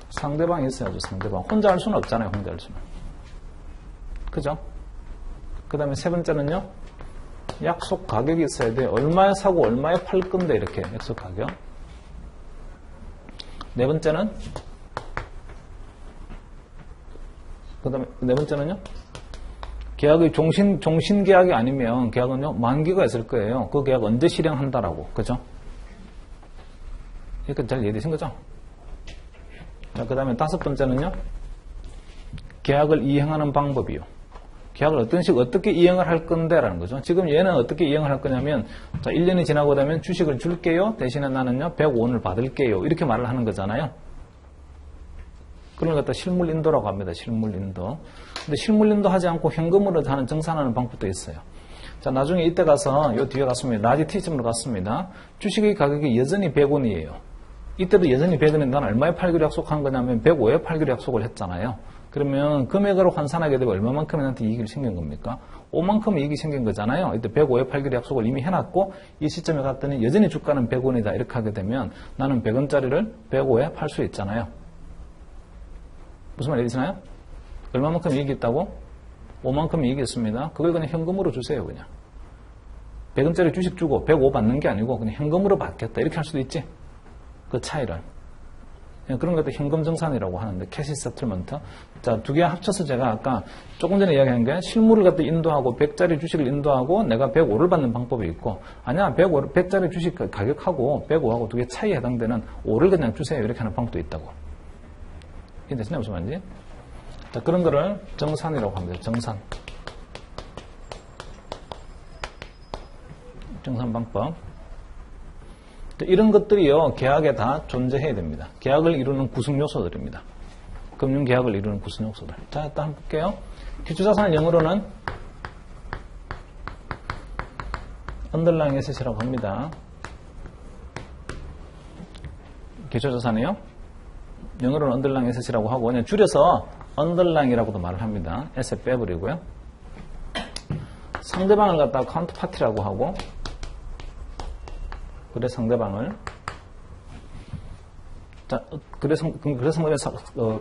상대방이 있어야죠, 상대방. 혼자 할 수는 없잖아요, 혼자 할 수는. 그죠? 그 다음에 세 번째는요, 약속 가격이 있어야 돼요. 얼마에 사고 얼마에 팔 건데, 이렇게 약속 가격. 네 번째는, 그 다음에 네 번째는요, 계약의 종신 계약이 아니면 계약은요, 만기가 있을 거예요. 그 계약 언제 실행한다라고. 그죠? 이렇게 잘 이해되신 거죠? 자, 그 다음에 다섯 번째는요, 계약을 이행하는 방법이요. 계약을 어떻게 이행을 할 건데라는 거죠. 지금 얘는 어떻게 이행을 할 거냐면, 자, 1년이 지나고 나면 주식을 줄게요. 대신에 나는요, 105원을 받을게요. 이렇게 말을 하는 거잖아요. 그런 걸 갖다 실물 인도라고 합니다. 실물 인도. 근데 실물 인도 하지 않고 현금으로 하는 정산하는 방법도 있어요. 자, 나중에 이때 가서, 요 뒤에 갔습니다. 라지 T점으로 갔습니다. 주식의 가격이 여전히 100원이에요. 이때도 여전히 100원인데 난 얼마에 팔기로 약속한 거냐면 105에 팔기로 약속을 했잖아요. 그러면 금액으로 환산하게 되면 얼마만큼 나한테 이익이 생긴 겁니까? 5만큼 이익이 생긴 거잖아요. 이때 105에 팔기로 약속을 이미 해놨고 이 시점에 갔더니 여전히 주가는 100원이다 이렇게 하게 되면 나는 100원짜리를 105에 팔 수 있잖아요. 무슨 말 이해되시나요? 얼마만큼 이익이 있다고? 5만큼 이익이 있습니다. 그걸 그냥 현금으로 주세요. 그냥 100원짜리 주식 주고 105 받는 게 아니고 그냥 현금으로 받겠다 이렇게 할 수도 있지. 그 차이를. 그런 것도 현금 정산이라고 하는데 캐시 세틀먼트. 자, 두 개 합쳐서 제가 아까 조금 전에 이야기한 게 실물을 갖다 인도하고 100짜리 주식을 인도하고 내가 105를 받는 방법이 있고 아니야 100짜리 주식 가격하고 105하고 두 개 차이에 해당되는 5를 그냥 주세요 이렇게 하는 방법도 있다고. 이해되시나요? 무슨 말인지? 자, 그런 거를 정산이라고 합니다. 정산. 정산 방법. 이런 것들이요, 계약에 다 존재해야 됩니다. 계약을 이루는 구성 요소들입니다. 금융계약을 이루는 구성 요소들. 자, 일단 한번 볼게요. 기초자산을 영어로는 underlying asset이라고 합니다. 기초자산이요. 영어로는 underlying asset이라고 하고, 그냥 줄여서 underlying이라고도 말을 합니다. asset 빼버리고요. 상대방을 갖다가 counterparty라고 하고, 그래 상대방을 자, 그래서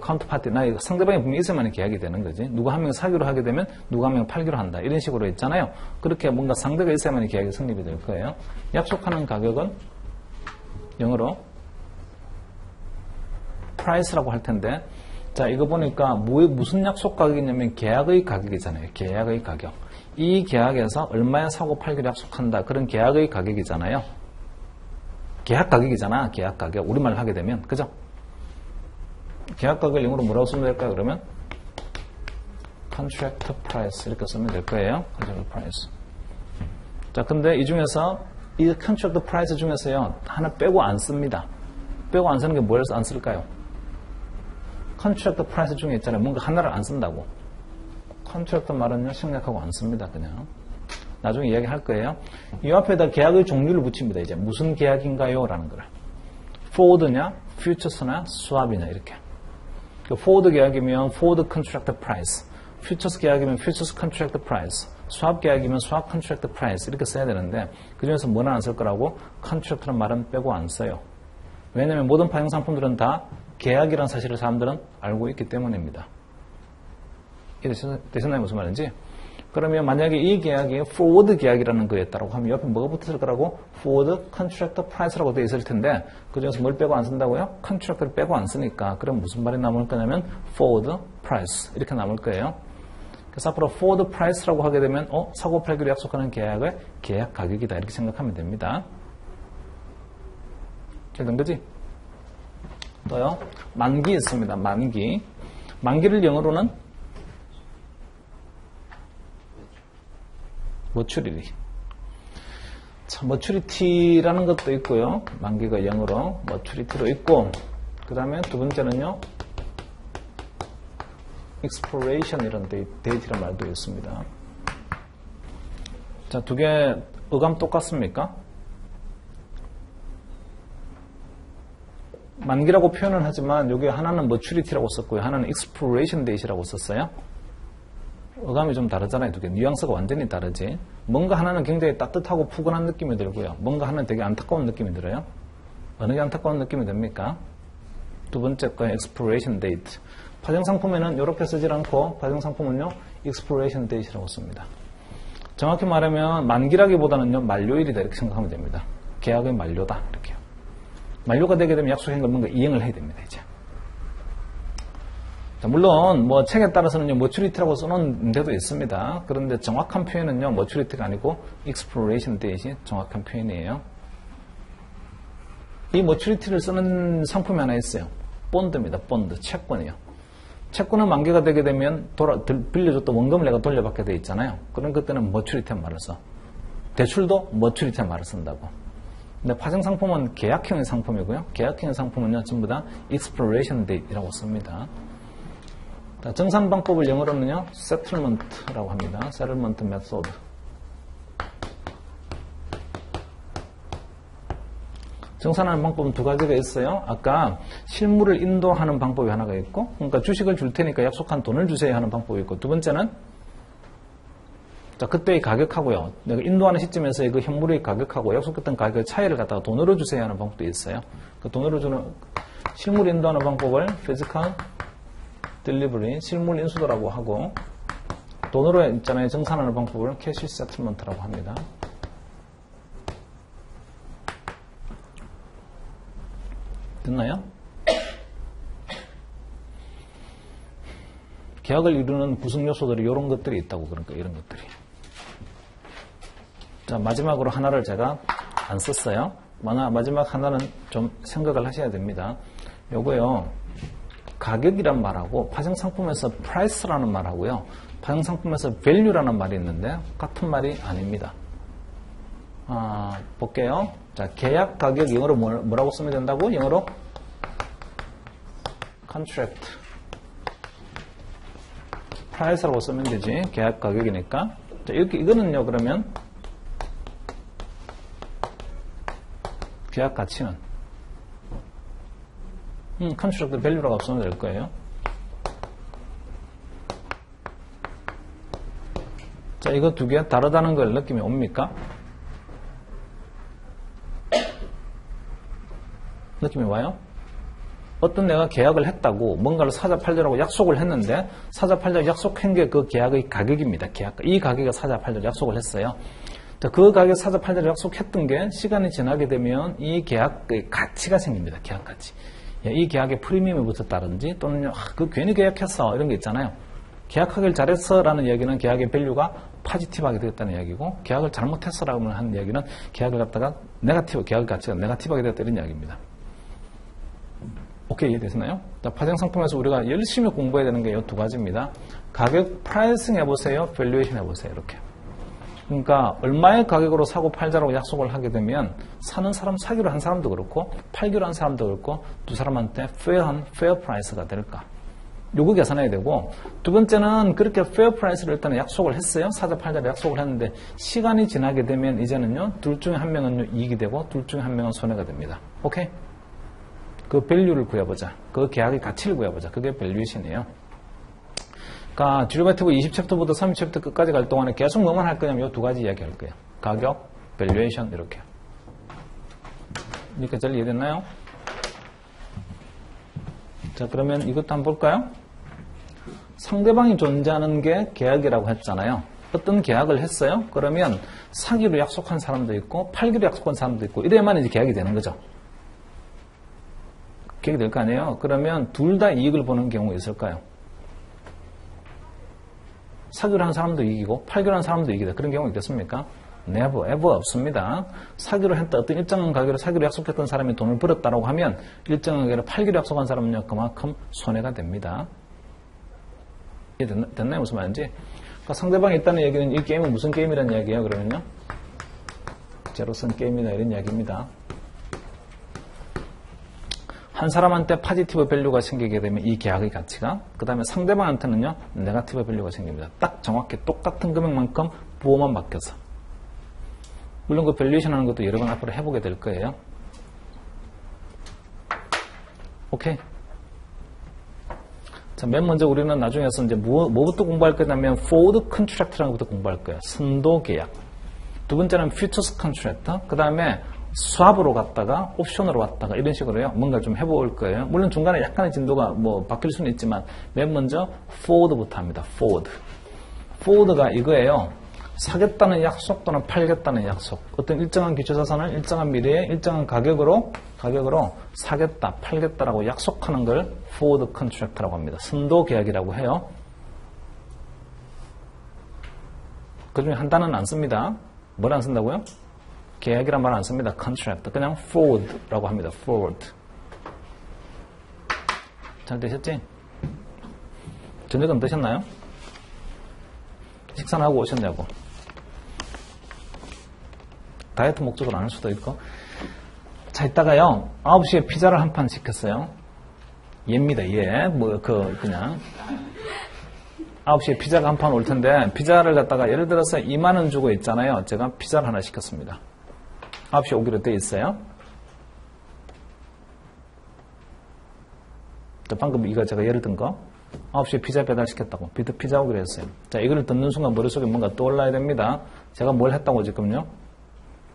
카운터파티, 상대방이 분명히 있어야만 계약이 되는 거지. 누가 한 명이 사기로 하게 되면 누가 한 명이 팔기로 한다. 이런 식으로 있잖아요. 그렇게 뭔가 상대가 있어야만 계약이 성립이 될 거예요. 약속하는 가격은 영어로 price라고 할 텐데, 자, 이거 보니까 무슨 약속 가격이냐면 계약의 가격이잖아요. 계약의 가격. 이 계약에서 얼마에 사고 팔기를 약속한다. 그런 계약의 가격이잖아요. 계약 가격이잖아. 계약 가격. 우리말로 하게 되면. 그죠? 계약 가격을 영어로 뭐라고 쓰면 될까요? 그러면 contract price 이렇게 쓰면 될 거예요. contract price. 자, 근데 이 중에서 이 contract price 중에서요. 하나 빼고 안 씁니다. 빼고 안 쓰는 게 뭘 안 쓸까요? contract price 중에 있잖아요. 뭔가 하나를 안 쓴다고. contract 말은요. 생략하고 안 씁니다. 그냥. 나중에 이야기할 거예요. 이 앞에다 계약의 종류를 붙입니다. 이제 무슨 계약인가요? 라는 거를. forward냐, futures나, swap이냐 이렇게. forward 계약이면 forward contract price, futures 계약이면 futures contract price, swap 계약이면 swap contract price 이렇게 써야 되는데 그 중에서 뭐는 안 쓸 거라고? contract라는 말은 빼고 안 써요. 왜냐하면 모든 파생 상품들은 다 계약이라는 사실을 사람들은 알고 있기 때문입니다. 되셨나요? 무슨 말인지? 그러면 만약에 이 계약이 forward 계약이라는 거였다고 하면 옆에 뭐가 붙을 거라고? forward contract price라고 되어 있을 텐데 그 중에서 뭘 빼고 안 쓴다고요? contract를 빼고 안 쓰니까 그럼 무슨 말이 남을 거냐면 forward price 이렇게 남을 거예요. 그래서 앞으로 forward price라고 하게 되면 사고 팔기로 약속하는 계약의 계약 가격이다 이렇게 생각하면 됩니다. 된 거지? 또요. 만기 있습니다. 만기. 만기를 영어로는 머추리티. 자, 머추리티라는 것도 있고요. 만기가 영어로 머추리티로 있고, 그 다음에 두 번째는요, expiration 이런 데이트란 말도 있습니다. 자, 두 개 어감 똑같습니까? 만기라고 표현을 하지만 여기 하나는 머추리티라고 썼고요. 하나는 expiration date이라고 썼어요. 어감이 좀 다르잖아요. 두 개. 뉘앙스가 완전히 다르지. 뭔가 하나는 굉장히 따뜻하고 푸근한 느낌이 들고요. 뭔가 하나는 되게 안타까운 느낌이 들어요. 어느 게 안타까운 느낌이 듭니까? 두 번째 거 expiration date. 파생상품에는 이렇게 쓰질 않고 파생상품은요 expiration date이라고 씁니다. 정확히 말하면 만기라기보다는요 만료일이다 이렇게 생각하면 됩니다. 계약의 만료다 이렇게요. 만료가 되게 되면 약속한 걸 뭔가 이행을 해야 됩니다. 이제. 자, 물론 뭐 책에 따라서는 머추리티라고 써놓은 데도 있습니다. 그런데 정확한 표현은요 머추리티가 아니고 expiration date이 정확한 표현이에요. 이 머추리티를 쓰는 상품이 하나 있어요. 본드입니다. 본드, 채권이요. 채권은 만기가 되게 되면 빌려줬던 원금을 내가 돌려받게 돼 있잖아요. 그럼 그때는 머추리티한 말을 써. 대출도 머추리티한 말을 쓴다고. 근데 파생상품은 계약형의 상품이고요. 계약형의 상품은요 전부 다 expiration date이라고 씁니다. 자, 정산방법을 영어로는요 settlement라고 합니다. settlement method. 정산하는 방법은 두 가지가 있어요. 아까 실물을 인도하는 방법이 하나가 있고, 그러니까 주식을 줄 테니까 약속한 돈을 주세요 하는 방법이 있고, 두 번째는 자, 그때의 가격하고요. 내가 인도하는 시점에서의 그 현물의 가격하고 약속했던 가격의 차이를 갖다가 돈으로 주세요 하는 방법도 있어요. 그 돈으로 주는 실물 인도하는 방법을 physical delivery, 실물 인수도라고 하고, 돈으로 있잖아요. 정산하는 방법을 cash settlement라고 합니다. 됐나요? 계약을 이루는 구성 요소들이 이런 것들이 있다고 그러니까 이런 것들이. 자, 마지막으로 하나를 제가 안 썼어요. 마지막 하나는 좀 생각을 하셔야 됩니다. 요거요. 가격이란 말하고 파생상품에서 price라는 말하고요. 파생상품에서 value라는 말이 있는데 같은 말이 아닙니다. 볼게요. 자, 계약 가격 영어로 뭐라고 쓰면 된다고? 영어로 contract price라고 쓰면 되지. 계약 가격이니까. 자, 이렇게 이거는요. 그러면 계약 가치는 contract value라고 쓰면 될 거예요. 자, 이거 두 개 다르다는 걸 느낌이 옵니까? 느낌이 와요? 어떤 내가 계약을 했다고 뭔가를 사자 팔자라고 약속을 했는데 사자 팔자 약속한 게 그 계약의 가격입니다. 이 가격에 사자 팔자 약속을 했어요. 자, 그 가격에 사자 팔자를 약속했던 게 시간이 지나게 되면 이 계약의 가치가 생깁니다. 계약 가치. 이 계약에 프리미엄이 붙었다든지 또는 그 괜히 계약했어 이런 게 있잖아요. 계약하길 잘했어 라는 이야기는 계약의 밸류가 파지티브하게 되었다는 이야기고 계약을 잘못했어라고 하는 이야기는 계약을 갖다가 계약의 가치가 네거티브하게 되었다 이런 이야기입니다. 오케이, 이해되시나요? 파생 상품에서 우리가 열심히 공부해야 되는 게 이 두 가지입니다. 가격 프라이싱 해보세요. 밸류에이션 해보세요. 이렇게. 그러니까 얼마의 가격으로 사고 팔자라고 약속을 하게 되면 사는 사람, 사기로 한 사람도 그렇고 팔기로 한 사람도 그렇고 두 사람한테 페어 프라이스가 될까. 요거 계산해야 되고 두 번째는 그렇게 페어 프라이스를 일단 약속을 했어요. 사자 팔자를 약속을 했는데 시간이 지나게 되면 이제는요. 둘 중에 한 명은 이익이 되고 둘 중에 한 명은 손해가 됩니다. 오케이? 그 밸류를 구해보자. 그 계약의 가치를 구해보자. 그게 밸류에이션이에요. 그러니까 디리버티브 20챕터부터 30챕터 끝까지 갈 동안에 계속 뭐만 할 거냐면 이 두 가지 이야기 할 거예요. 가격, 밸류에이션 이렇게. 이렇게 잘 이해됐나요? 자, 그러면 이것도 한번 볼까요? 상대방이 존재하는 게 계약이라고 했잖아요. 어떤 계약을 했어요? 그러면 사기로 약속한 사람도 있고 팔기로 약속한 사람도 있고 이래야만 이제 계약이 되는 거죠. 계약이 될 거 아니에요? 그러면 둘 다 이익을 보는 경우가 있을까요? 사기로 한 사람도 이기고 팔기로 한 사람도 이기다. 그런 경우가 있겠습니까? never, ever 없습니다. 사기로 했다. 어떤 일정한 가격으로 사기로 약속했던 사람이 돈을 벌었다라고 하면 일정한 가격으로 팔기로 약속한 사람은요. 그만큼 손해가 됩니다. 됐나요? 무슨 말인지? 그러니까 상대방이 있다는 얘기는 이 게임은 무슨 게임이라는 이야기예요? 그러면요. 제로섬 게임이다 이런 이야기입니다. 한 사람한테 파지티브 밸류가 생기게 되면 이 계약의 가치가 그 다음에 상대방한테는요 네거티브 밸류가 생깁니다. 딱 정확히 똑같은 금액만큼 부호만 바뀌어서 물론 그 밸류에이션 하는 것도 여러 번 앞으로 해보게 될 거예요. 오케이. 자, 맨 먼저 우리는 나중에서 이제 뭐부터 공부할 거냐면 forward contract라는 것부터 공부할 거예요. 선도 계약. 두 번째는 futures contract. 그 다음에 swap으로 갔다가 옵션으로 왔다가 이런 식으로요. 뭔가 좀 해볼 거예요. 물론 중간에 약간의 진도가 뭐 바뀔 수는 있지만 맨 먼저 forward부터 합니다. forward가 이거예요. 사겠다는 약속 또는 팔겠다는 약속. 어떤 일정한 기초자산을 일정한 미래에 일정한 가격으로 사겠다, 팔겠다라고 약속하는 걸 forward contract라고 합니다. 선도 계약이라고 해요. 그 중에 한 단어는 안 씁니다. 뭘 안 쓴다고요? 계약이란 말 안 씁니다. contract. 그냥 forward라고 합니다. forward. 잘 되셨지? 저녁은 드셨나요? 식사는 하고 오셨냐고. 다이어트 목적으로 안 할 수도 있고. 자, 이따가요. 9시에 피자를 한 판 시켰어요. 얘입니다. 얘. 그냥. 9시에 피자가 한 판 올 텐데, 피자를 갖다가 예를 들어서 2만 원 주고 있잖아요. 제가 피자를 하나 시켰습니다. 9시에 오기로 돼 있어요. 방금 이거 제가 예를 든 거. 9시에 피자 배달시켰다고. 피자 오기로 했어요. 자, 이거를 듣는 순간 머릿속에 뭔가 떠올라야 됩니다. 제가 뭘 했다고 지금요?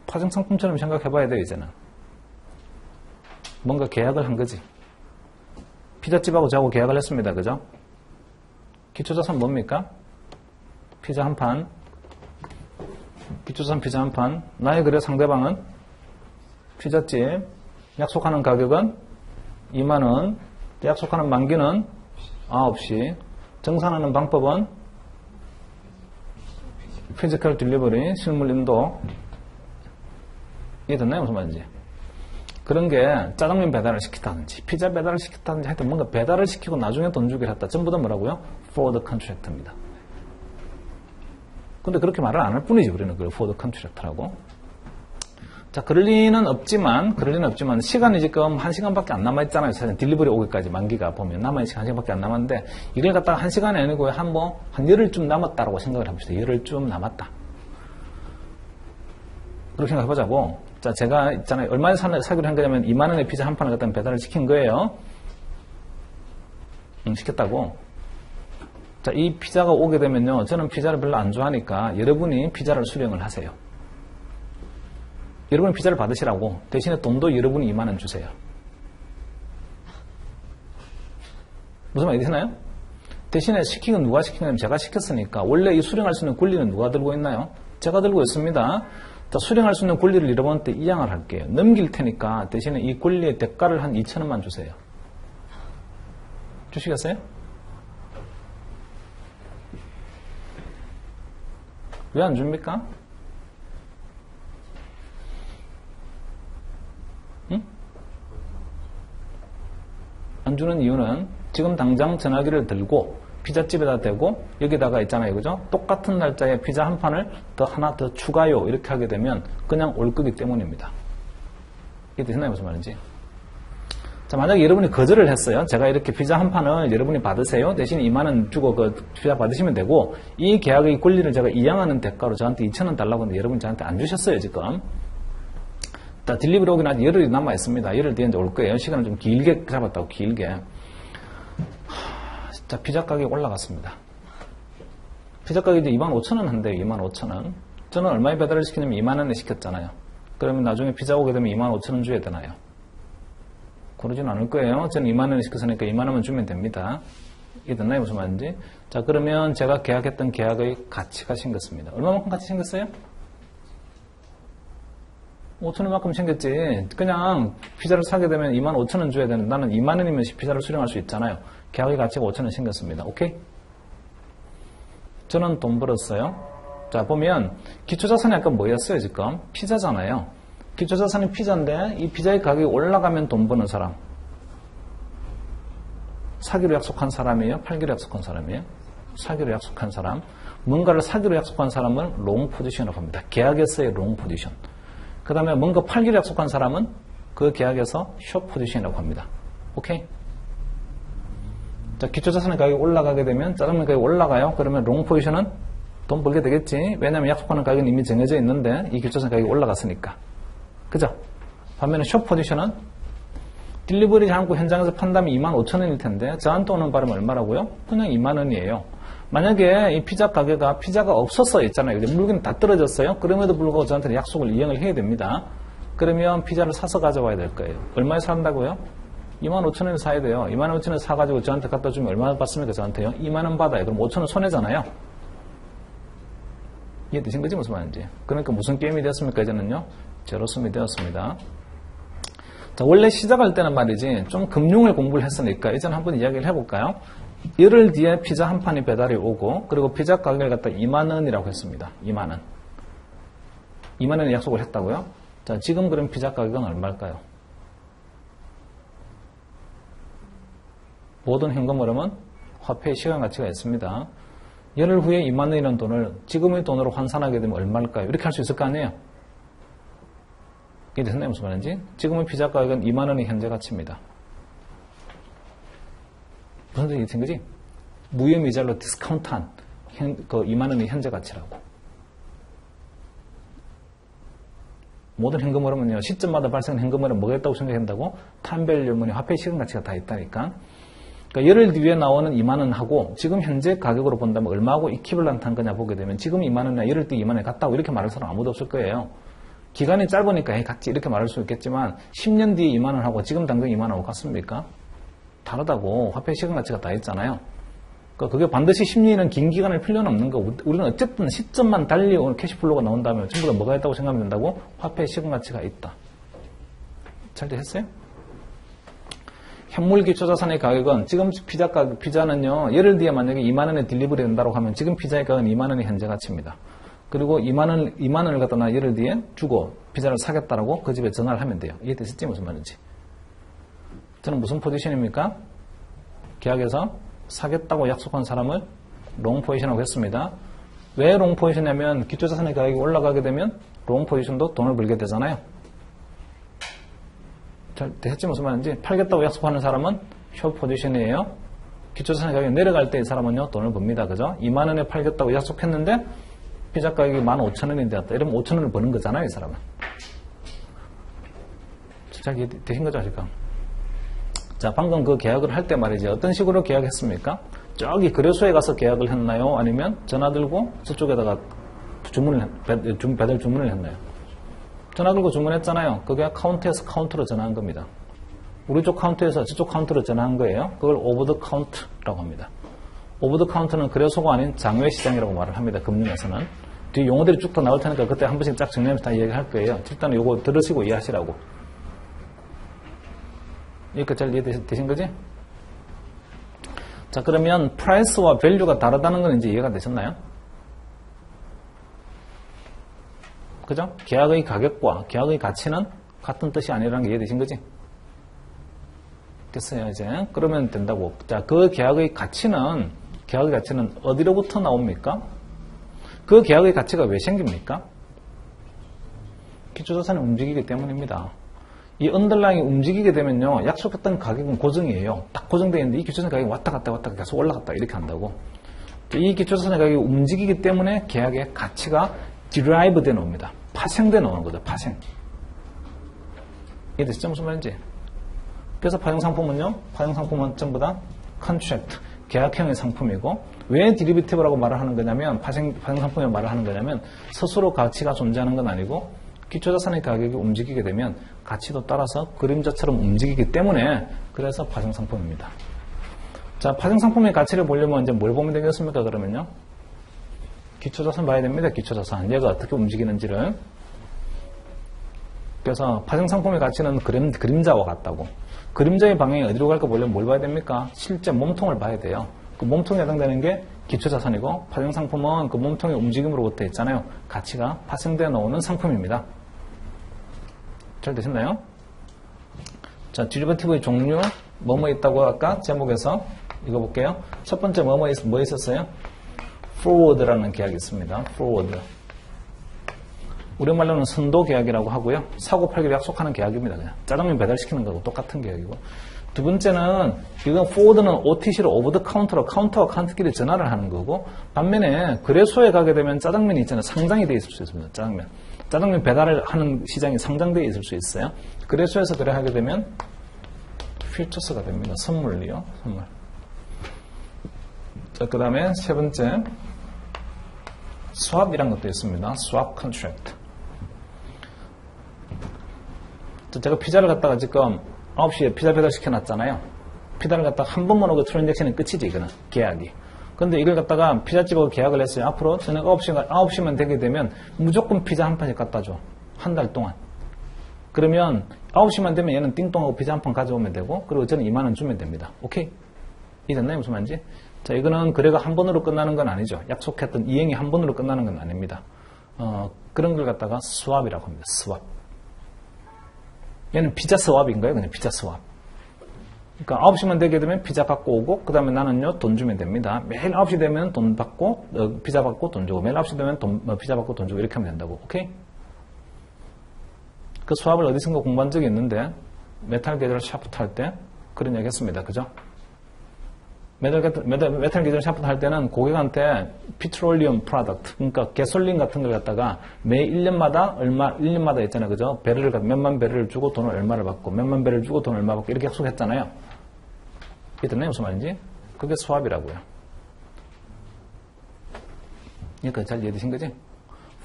파생상품처럼 생각해봐야 돼요, 이제는. 뭔가 계약을 한 거지. 피자집하고 저하고 계약을 했습니다. 그죠? 기초자산 뭡니까? 피자 한 판. 기초자산 피자 한 판. 나의 그래 상대방은 피자집. 약속하는 가격은 2만원. 약속하는 만기는 9시. 정산하는 방법은 피지컬 딜리버리, 실물 인도. 이해됐나요? 무슨 말인지. 그런 게 짜장면 배달을 시켰다든지 피자 배달을 시켰다든지 하여튼 뭔가 배달을 시키고 나중에 돈 주기로 했다. 전부 다 뭐라고요? forward contract입니다. 근데 그렇게 말을 안 할 뿐이지 우리는 그걸 forward contract라고. 자, 그럴 리는 없지만 시간이 지금 1시간밖에 안 남아있잖아요. 사실 딜리버리 오기까지 만기가 보면 남아있는 시간 1시간밖에 안 남았는데 이걸 갖다가 1시간이 아니고 한 열흘쯤 남았다라고 생각을 해봅시다. 열흘쯤 남았다. 그렇게 생각해보자고. 자, 제가 있잖아요. 얼마에 사기로 한 거냐면 2만원의 피자 한 판을 갖다 배달을 시킨 거예요. 시켰다고. 자, 이 피자가 오게 되면요. 저는 피자를 별로 안 좋아하니까 여러분이 피자를 수령을 하세요. 여러분이 피자를 받으시라고. 대신에 돈도 여러분이 2만원 주세요. 무슨 말이 되나요? 대신에 시킨 건 누가 시킨 거냐면 제가 시켰으니까 원래 이 수령할 수 있는 권리는 누가 들고 있나요? 제가 들고 있습니다. 자, 수령할 수 있는 권리를 잃어버릴 때 이 양을 할게요. 넘길 테니까 대신에 이 권리의 대가를 한 2,000원만 주세요. 주시겠어요? 왜 안 줍니까? 응? 안 주는 이유는 지금 당장 전화기를 들고 피자집에다 대고 여기다가 있잖아요. 그죠? 똑같은 날짜에 피자 한 판을 하나 더 추가요. 이렇게 하게 되면 그냥 올 거기 때문입니다. 이게 되시나요? 무슨 말인지? 자, 만약에 여러분이 거절을 했어요. 제가 이렇게 피자 한 판을 여러분이 받으세요. 대신 2만원 주고 그 피자 받으시면 되고 이 계약의 권리를 제가 이양하는 대가로 저한테 2,000원 달라고 하는데 여러분이 저한테 안 주셨어요. 지금. 자, 딜리버리 오긴 아직 열흘이 남아 있습니다. 열흘 뒤에 이제 올 거예요. 시간을 좀 길게 잡았다고, 길게. 자, 피자 가격이 올라갔습니다. 피자 가격이 이제 25,000원 한대요. 25,000원. 저는 얼마에 배달을 시키냐면 2만원에 시켰잖아요. 그러면 나중에 피자 오게 되면 25,000원 줘야 되나요? 그러진 않을 거예요. 저는 2만원에 시켰으니까 2만원만 주면 됩니다. 이게 됐나요? 무슨 말인지? 자, 그러면 제가 계약했던 계약의 가치가 생겼습니다. 얼마만큼 가치 생겼어요? 5,000원만큼 생겼지. 그냥 피자를 사게 되면 25,000원 줘야 되는 나는 2만원이면 피자를 수령할 수 있잖아요. 계약의 가치가 5,000원 생겼습니다. 오케이? 저는 돈 벌었어요. 자, 보면 기초자산이 아까 뭐였어요, 지금? 피자잖아요. 기초자산이 피자인데 이 피자의 가격이 올라가면 돈 버는 사람. 사기로 약속한 사람이에요? 팔기로 약속한 사람이에요? 사기로 약속한 사람. 뭔가를 사기로 약속한 사람은 롱 포지션이라고 합니다. 계약에서의 롱 포지션. 그 다음에 뭔가 팔기로 약속한 사람은 그 계약에서 숏 포지션이라고 합니다. 오케이? 자, 기초자산의 가격이 올라가게 되면 짜장면 가격이 올라가요. 그러면 롱 포지션은 돈 벌게 되겠지. 왜냐하면 약속하는 가격은 이미 정해져 있는데 이 기초자산 가격이 올라갔으니까. 그죠? 반면에 숏 포지션은 딜리버리 않고 현장에서 판다면 25,000원일 텐데 저한테 오는 바람은 얼마라고요? 그냥 2만원이에요. 만약에 이 피자 가게가 피자가 없었어 있잖아요. 물건이 다 떨어졌어요. 그럼에도 불구하고 저한테는 약속을 이행을 해야 됩니다. 그러면 피자를 사서 가져와야 될 거예요. 얼마에 산다고요? 25,000원에 사야 돼요. 25,000원에 사가지고 저한테 갖다 주면 얼마나 받습니까? 저한테요? 2만원 받아요. 그럼 5,000원 손해잖아요. 이해되신 거지? 무슨 말인지. 그러니까 무슨 게임이 되었습니까? 이제는요? 제로섬이 되었습니다. 자, 원래 시작할 때는 말이지 좀 금융을 공부를 했으니까 이제는 한번 이야기를 해볼까요? 열흘 뒤에 피자 한 판이 배달이 오고 그리고 피자 가격을 갖다 2만원이라고 했습니다. 2만원. 2만원에 약속을 했다고요? 자, 지금 그럼 피자 가격은 얼마일까요? 모든 현금으로는 화폐의 시간 가치가 있습니다. 열흘 후에 2만원이라는 돈을 지금의 돈으로 환산하게 되면 얼마일까요? 이렇게 할 수 있을 거 아니에요? 이게 됐나요? 무슨 말인지? 지금의 피자 가격은 2만원이 현재 가치입니다. 무슨 뜻이 된 거지? 무혐의자로 디스카운트한 그 2만원이 현재 가치라고. 모든 현금으로는요, 시점마다 발생한 현금으로 뭐가 있다고 생각한다고? 타임밸류, 화폐 시간 가치가 다 있다니까. 그러니까 열흘 뒤에 나오는 2만원하고 지금 현재 가격으로 본다면 얼마하고 이퀴벌런트한 거냐 보게 되면 지금 2만원이나 열흘 뒤 2만원이 같다고 이렇게 말할 사람 아무도 없을 거예요. 기간이 짧으니까 같지 이렇게 말할 수 있겠지만 10년 뒤에 2만원하고 지금 당장 2만원하고 같습니까? 다르다고. 화폐 시간 가치가 다 있잖아요. 그러니까 그게 반드시 10년이라는 긴 기간일 필요는 없는 거. 우리는 어쨌든 시점만 달리 오늘 캐시플로우가 나온다면 전부 다 뭐가 있다고 생각하면 된다고? 화폐 시간 가치가 있다. 잘 되셨어요? 현물 기초자산의 가격은 지금 피자는요, 열흘 뒤에 만약에 2만원에 딜리버리 된다고 하면 지금 피자의 가격은 2만원이 현재 가치입니다. 그리고 2만원을 갖다 나 열흘 뒤에 주고 피자를 사겠다라고 그 집에 전화를 하면 돼요. 이해되셨지? 무슨 말인지. 저는 무슨 포지션입니까? 계약에서 사겠다고 약속한 사람을 롱 포지션이라고 했습니다. 왜 롱 포지션이냐면 기초자산의 가격이 올라가게 되면 롱 포지션도 돈을 벌게 되잖아요. 잘 되셨지? 무슨 말인지. 팔겠다고 약속하는 사람은 숏 포지션이에요. 기초자산의 가격이 내려갈 때 이 사람은요 돈을 법니다. 그죠? 2만원에 팔겠다고 약속했는데 피자 가격이 15,000원이 되었다. 이러면 5,000원을 버는 거잖아요, 이 사람은. 잘 되신 거죠, 지금? 자, 방금 그 계약을 할 때 말이지. 어떤 식으로 계약했습니까? 저기 거래소에 가서 계약을 했나요? 아니면 전화 들고 저쪽에다가 배달 주문을 했나요? 전화 들고 주문했잖아요. 그게 카운터에서 카운터로 전화한 겁니다. 우리 쪽 카운트에서 저쪽 카운트로 전환한 거예요. 그걸 오버 더 카운트라고 합니다. 오버 더 카운트는 거래소가 아닌 장외 시장이라고 말을 합니다. 금융에서는. 뒤에 용어들이 쭉 더 나올 테니까 그때 한 번씩 쫙 정리하면서 다 이야기할 거예요. 일단 요거 들으시고 이해하시라고. 여기까지 잘 이해되신 거지? 자, 그러면 price와 value가 다르다는 건 이제 이해가 되셨나요? 그죠? 계약의 가격과 계약의 가치는 같은 뜻이 아니라는 게 이해되신 거지? 됐어요, 이제. 그러면 된다고. 자, 그 계약의 가치는 어디로부터 나옵니까? 그 계약의 가치가 왜 생깁니까? 기초자산이 움직이기 때문입니다. 이 언더라인이 움직이게 되면요, 약속했던 가격은 고정이에요. 딱 고정되어 있는데 이 기초자산 가격이 왔다 갔다 계속 올라갔다 이렇게 한다고. 이 기초자산 가격이 움직이기 때문에 계약의 가치가 derive 돼 나옵니다. 파생돼 나오는 거죠, 파생. 이해되시죠? 무슨 말인지? 그래서 파생상품은 전부 다 contract, 계약형의 상품이고, 왜 derivative라고 말을 하는 거냐면, 파생상품이라고 말을 하는 거냐면, 스스로 가치가 존재하는 건 아니고, 기초자산의 가격이 움직이게 되면, 가치도 따라서 그림자처럼 움직이기 때문에, 그래서 파생상품입니다. 자, 파생상품의 가치를 보려면 이제 뭘 보면 되겠습니까, 그러면요? 기초자산 봐야 됩니다, 기초자산. 얘가 어떻게 움직이는지를. 그래서 파생상품의 가치는 그림자와 같다고. 그림자의 방향이 어디로 갈까 보려면 뭘 봐야 됩니까? 실제 몸통을 봐야 돼요. 그 몸통에 해당되는 게 기초자산이고, 파생상품은 그 몸통의 움직임으로부터 있잖아요. 가치가 파생되어 나오는 상품입니다. 잘 되셨나요? 자, 디리버티브의 종류, 뭐뭐 있다고 아까 제목에서 읽어볼게요. 첫 번째 뭐 있었어요? forward라는 계약이 있습니다. forward. 우리말로는 선도 계약이라고 하고요. 사고 팔기를 약속하는 계약입니다. 그냥 짜장면 배달시키는 거하고 똑같은 계약이고. 두 번째는 이건 forward는 OTC로 over the counter로 카운터와 카운터끼리 전화를 하는 거고, 반면에 거래소에 가게 되면 짜장면이 있잖아요. 상장이 되어 있을 수 있습니다. 짜장면 배달을 하는 시장이 상장되어 있을 수 있어요. 거래소에서 거래하게 되면 퓨처스가 됩니다. 선물이요. 선물. 자, 그 다음에 세 번째 swap이란 것도 있습니다. swap contract. 제가 피자를 갖다가 지금 9시에 피자 배달 시켜놨잖아요. 피자를 갖다가 한 번만 오고 트랜잭션이 끝이지, 이거는. 계약이. 근데 이걸 갖다가 피자집하고 계약을 했어요. 앞으로 저녁 9시만 되게 되면 무조건 피자 한 판씩 갖다 줘. 한 달 동안. 그러면 9시만 되면 얘는 띵동하고 피자 한 판 가져오면 되고, 그리고 저는 2만 원 주면 됩니다. 오케이? 이해됐나요? 무슨 말인지? 자, 이거는 거래가 한 번으로 끝나는 건 아니죠. 약속했던 이행이 한 번으로 끝나는 건 아닙니다. 그런 걸 갖다가 swap이라고 합니다. swap. 얘는 피자 스왑인 거예요. 그냥 피자 스왑. 그러니까 9시만 되게 되면 피자 갖고 오고, 그 다음에 나는요, 돈 주면 됩니다. 매일 9시 되면 돈 받고, 피자 받고 돈 주고, 매일 9시 되면 피자 받고 돈 주고, 이렇게 하면 된다고. 오케이? 그 수압을 어디선가 공부한 적이 있는데, 메탈 계절 샤프트 할 때, 그런 얘기 했습니다. 그죠? 메탈 계절 샤프트 할 때는 고객한테 피트롤리움 프로덕트, 그러니까 가솔린 같은 걸 갖다가 매 1년마다 1년마다 있잖아요. 그죠? 몇만 배럴을 주고 돈을 얼마를 받고, 몇만 배럴을 주고 돈을 얼마 받고, 이렇게 약속했잖아요. 이해됐나요? 무슨 말인지? 그게 수압이라고요. 그러니까 잘 이해되신 거지?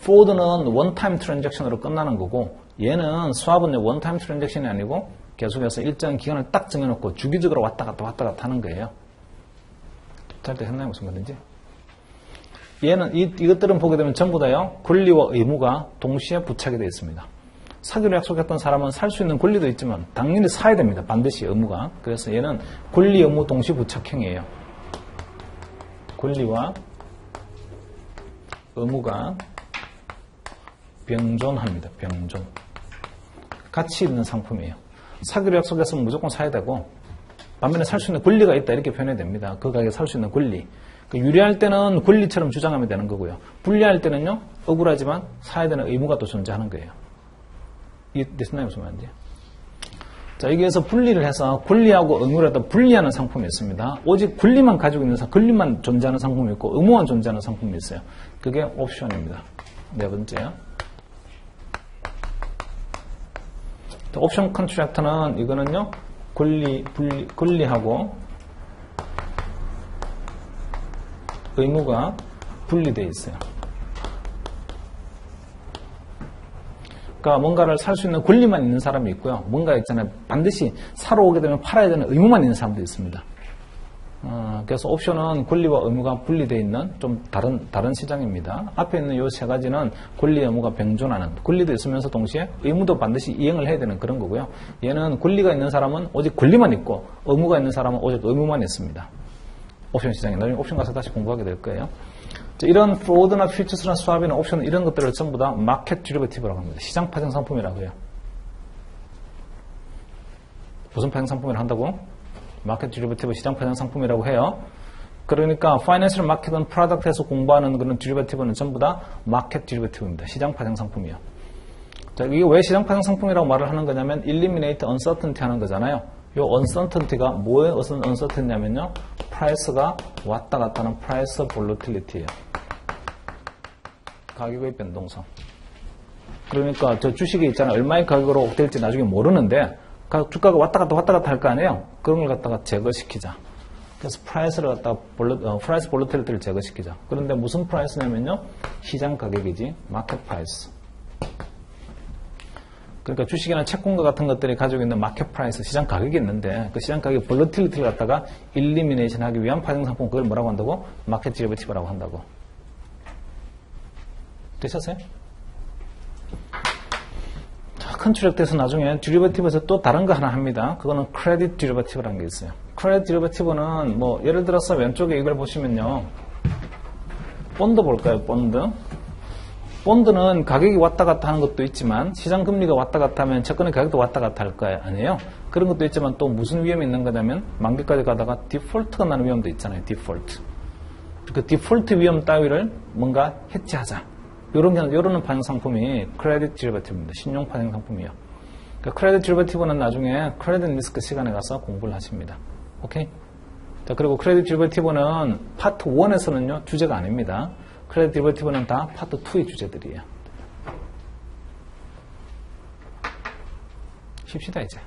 포워드는 원타임 트랜잭션으로 끝나는 거고, 얘는 수압은 원타임 트랜잭션이 아니고, 계속해서 일정 기간을 딱 정해놓고 주기적으로 왔다 갔다 하는 거예요. 잘 되셨나요? 무슨 말인지? 얘는, 이것들은 보게 되면 전부 다요, 권리와 의무가 동시에 부착이 되어 있습니다. 사기로 약속했던 사람은 살 수 있는 권리도 있지만, 당연히 사야 됩니다. 반드시 의무가. 그래서 얘는 권리, 의무 동시 부착형이에요. 권리와 의무가 병존합니다. 병존. 가치 있는 상품이에요. 사기로 약속했으면 무조건 사야 되고, 반면에 살 수 있는 권리가 있다 이렇게 표현해야 됩니다. 그 가격에 살 수 있는 권리. 유리할 때는 권리처럼 주장하면 되는 거고요. 불리할 때는요, 억울하지만 사야 되는 의무가 또 존재하는 거예요. 이해됐나요? 무슨 말인지? 자, 여기에서 분리를 해서 권리하고 의무를 갖다 분리하는 상품이 있습니다. 오직 권리만 가지고 있는 권리만 존재하는 상품이 있고 의무만 존재하는 상품이 있어요. 그게 옵션입니다. 네 번째요. 옵션 컨트랙터는 이거는요, 권리하고 의무가 분리되어 있어요. 그러니까 뭔가를 살 수 있는 권리만 있는 사람이 있고요. 뭔가 있잖아요. 반드시 사러 오게 되면 팔아야 되는 의무만 있는 사람도 있습니다. 그래서 옵션은 권리와 의무가 분리되어 있는 좀 다른 시장입니다. 앞에 있는 이 세 가지는 권리, 의무가 병존하는, 권리도 있으면서 동시에 의무도 반드시 이행을 해야 되는 그런 거고요. 얘는 권리가 있는 사람은 오직 권리만 있고 의무가 있는 사람은 오직 의무만 있습니다. 옵션 시장이. 나중에 옵션 가서 다시 공부하게 될 거예요. 이런 프로드나 퓨처스나 스왑이나 옵션 이런 것들을 전부 다 마켓 디리버티브라고 합니다. 시장 파생 상품이라고 해요. 무슨 파생 상품이라 한다고? 마켓 디리버티브 시장 파생 상품이라고 해요. 그러니까 파이낸셜 마켓은 프로덕트에서 공부하는 그런 디리버티브는 전부 다 마켓 디리버티브입니다. 시장 파생 상품이요. 자, 이게 왜 시장 파생 상품이라고 말을 하는 거냐면 eliminate uncertainty 하는 거잖아요. 이 uncertainty가 뭐의 uncertainty냐면요. 프라이스가 왔다 갔다 하는 price volatility예요. 가격의 변동성. 그러니까 저 주식이 있잖아요. 얼마의 가격으로 될지 나중에 모르는데 주가가 왔다 갔다 할 거 아니에요. 그런 걸 갖다가 제거시키자. 그래서 프라이스를 갖다가 프라이스 볼러틸리티를 제거시키자. 그런데 무슨 프라이스냐면요. 시장 가격이지. 마켓 프라이스. 그러니까 주식이나 채권과 같은 것들이 가지고 있는 마켓 프라이스, 시장 가격이 있는데 그 시장 가격 볼러틸리티를 갖다가 일리미네이션 하기 위한 파생 상품, 그걸 뭐라고 한다고? 마켓 디리버티브라고 한다고. 되셨어요? 큰 추력돼서 나중에 디리버티브에서 또 다른 거 하나 합니다. 그거는 크레딧 디리버티브라는 게 있어요. 크레딧 디리버티브는 뭐 예를 들어서 왼쪽에 이걸 보시면요. 본드 볼까요? 본드는 가격이 왔다 갔다 하는 것도 있지만 시장 금리가 왔다 갔다 하면 채권의 가격도 왔다 갔다 할 거 아니에요. 그런 것도 있지만 또 무슨 위험이 있는 거냐면 만기까지 가다가 디폴트가 나는 위험도 있잖아요. 디폴트. 그 디폴트 위험 따위를 뭔가 해치하자. 요런 파생 상품이 크레딧 디리버티브입니다. 신용 파생 상품이요. 그러니까 크레딧 디리버티브는 나중에 크레딧 리스크 시간에 가서 공부를 하십니다. 오케이? 자, 그리고 크레딧 디리버티브는 파트 1에서는요, 주제가 아닙니다. 크레딧 디리버티브는 다 파트 2의 주제들이에요. 쉽시다, 이제.